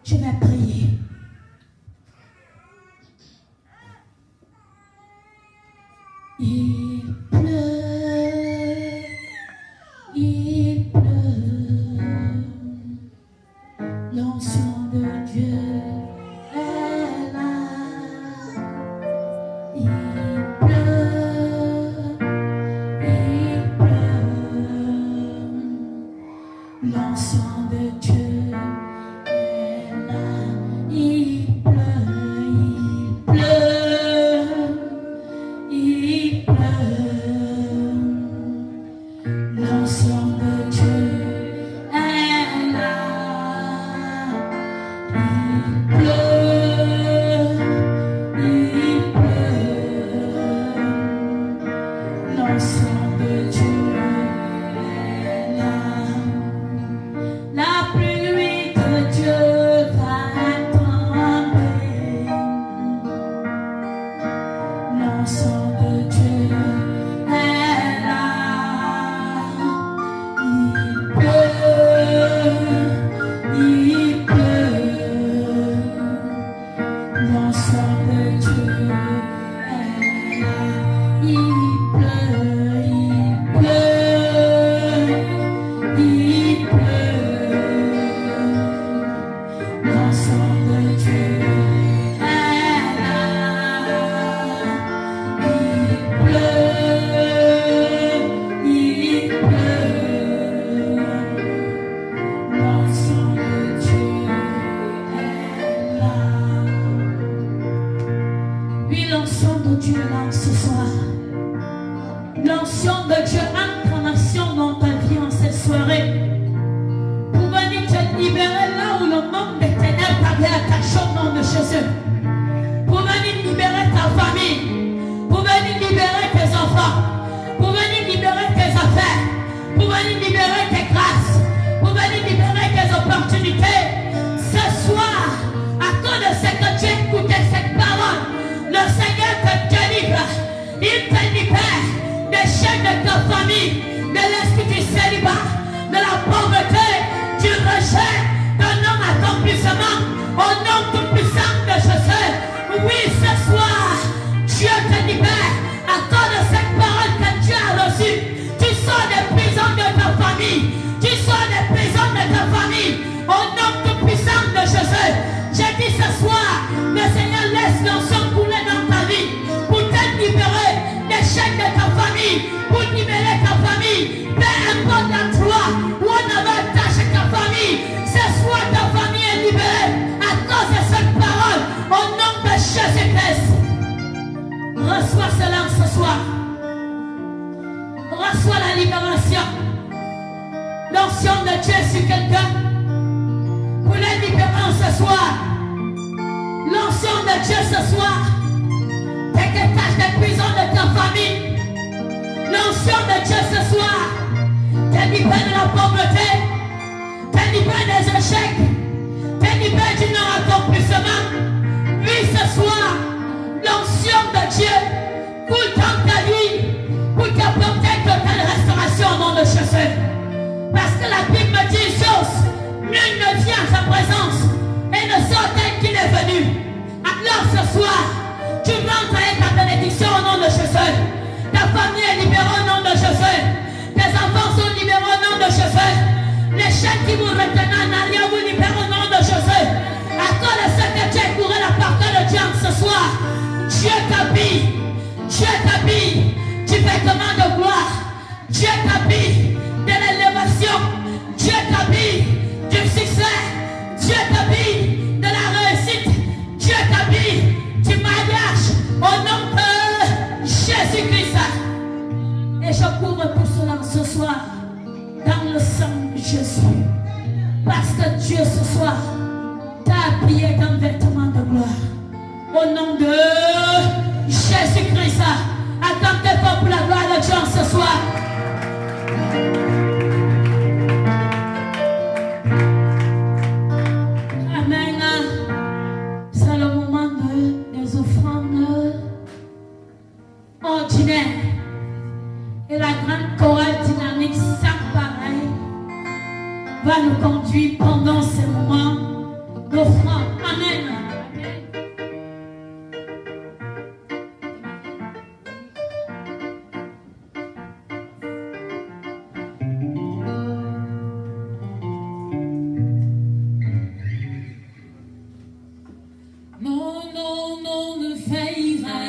Je vais prier. Il pleut. Il pleut. L'onction de Dieu est là. Il pleut, l'onction de Dieu est là. Il pleut, l'onction de Dieu est là. Il pleut. Non, non, non, ne faillira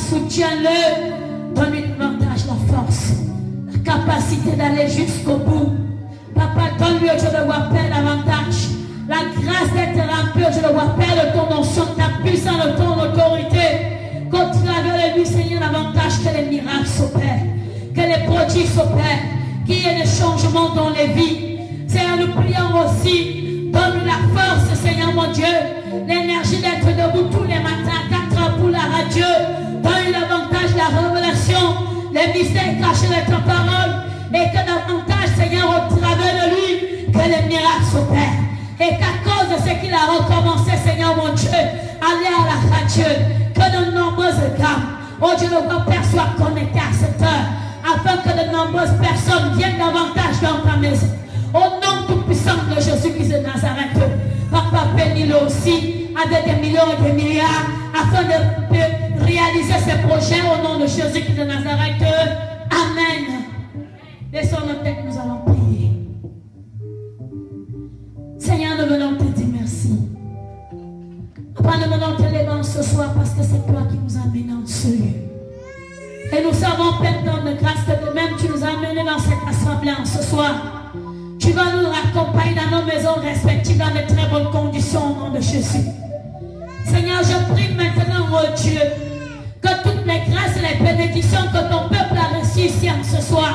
Soutiens-le, donne-lui davantage la force, la capacité d'aller jusqu'au bout. Papa, donne-lui au Dieu de voir Père davantage, la grâce d'être rempli au Dieu de voir Père de ton onction, ta puissance, de ton autorité. Qu'au travers de lui, Seigneur, davantage que les miracles s'opèrent, que les prodiges s'opèrent, qu'il y ait des changements dans les vies. Seigneur, nous prions aussi, donne-nous la force, Seigneur mon Dieu, l'énergie d'être debout tous les matins, 4 heures pour la radio. Donne davantage la révélation, les mystères cachés de ta parole, et que davantage, Seigneur, au travers de lui, que les miracles s'opèrent. Et qu'à cause de ce qu'il a recommencé, Seigneur mon Dieu, aller à la radio, que de nombreuses gammes, oh Dieu, le grand Père soit connecté à cette heure, afin que de nombreuses personnes viennent davantage dans ta maison. Au nom tout-puissant de Jésus-Christ de Nazareth, Papa, bénis-le aussi avec des millions et des milliards, afin de réaliser ses projets au nom de Jésus-Christ de Nazareth. Amen. Laissons nos têtes, nous allons prier. Seigneur, nous venons te dire merci. Papa, nous venons te lever ce soir parce que c'est toi qui nous as amenés dans ce lieu. Et nous savons, Père, tant de grâce que de même tu nous as amenés dans cette assemblée en ce soir. Tu vas nous raccompagner dans nos maisons respectives dans de très bonnes conditions au nom de Jésus. Seigneur, je prie maintenant, oh Dieu, que toutes les grâces et les bénédictions que ton peuple a reçues ici en ce soir,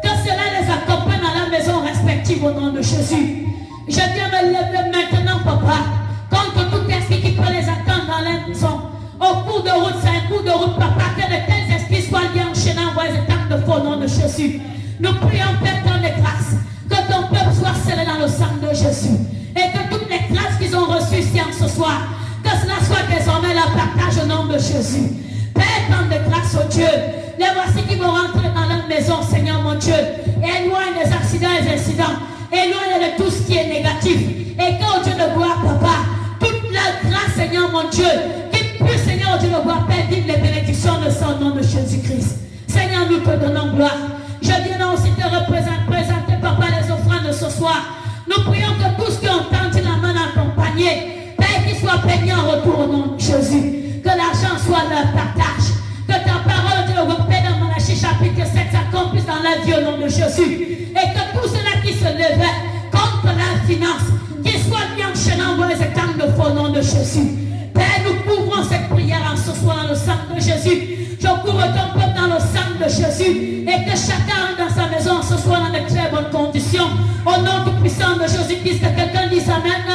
que cela les accompagne dans la maison respective au nom de Jésus. Je viens me lever maintenant, Papa, contre tout esprit qui peut les attendre dans la maison. Au cours de route, c'est un cours de route, Papa, que de tels esprits soient liés enchaînant vos étapes de faux au nom de Jésus. Nous prions, Père, dans les grâces, que ton peuple soit scellé dans le sang de Jésus. Et que toutes les grâces qu'ils ont reçues ici en ce soir, que cela soit désormais leur partage au nom de Jésus. Père, tant de grâce au Dieu, les voici qui vont rentrer dans leur maison, Seigneur mon Dieu. Éloigne les accidents et les incidents. Éloigne de tout ce qui est négatif. Et que, Dieu de gloire, Papa, toute la grâce, Seigneur mon Dieu, qui puisse, Seigneur Dieu de gloire, Père, vivre les bénédictions de son nom de Jésus-Christ. Seigneur, nous te donnons gloire. Je viens aussi te présenter, papa, les offrandes ce soir. Nous prions que tous qui ont tendu la main accompagnée, Père, qu'ils soient bénis en retour au nom de Jésus. Que l'argent soit leur partage. Que ta parole, Dieu, repère dans Malachie chapitre 7 s'accomplisse dans la vie au nom de Jésus. Et que tous ceux-là qui se levaient contre la finance, qu'ils soient bien enchaînés dans les étangs de feu au nom de Jésus. Père, nous couvrons cette prière en ce soir dans le sang de Jésus. Je couvre ton peuple dans le sang de Jésus. Et que chacun dans sa maison ce soir dans de très bonnes conditions. Au nom du puissant de Jésus-Christ, que quelqu'un dise Amen.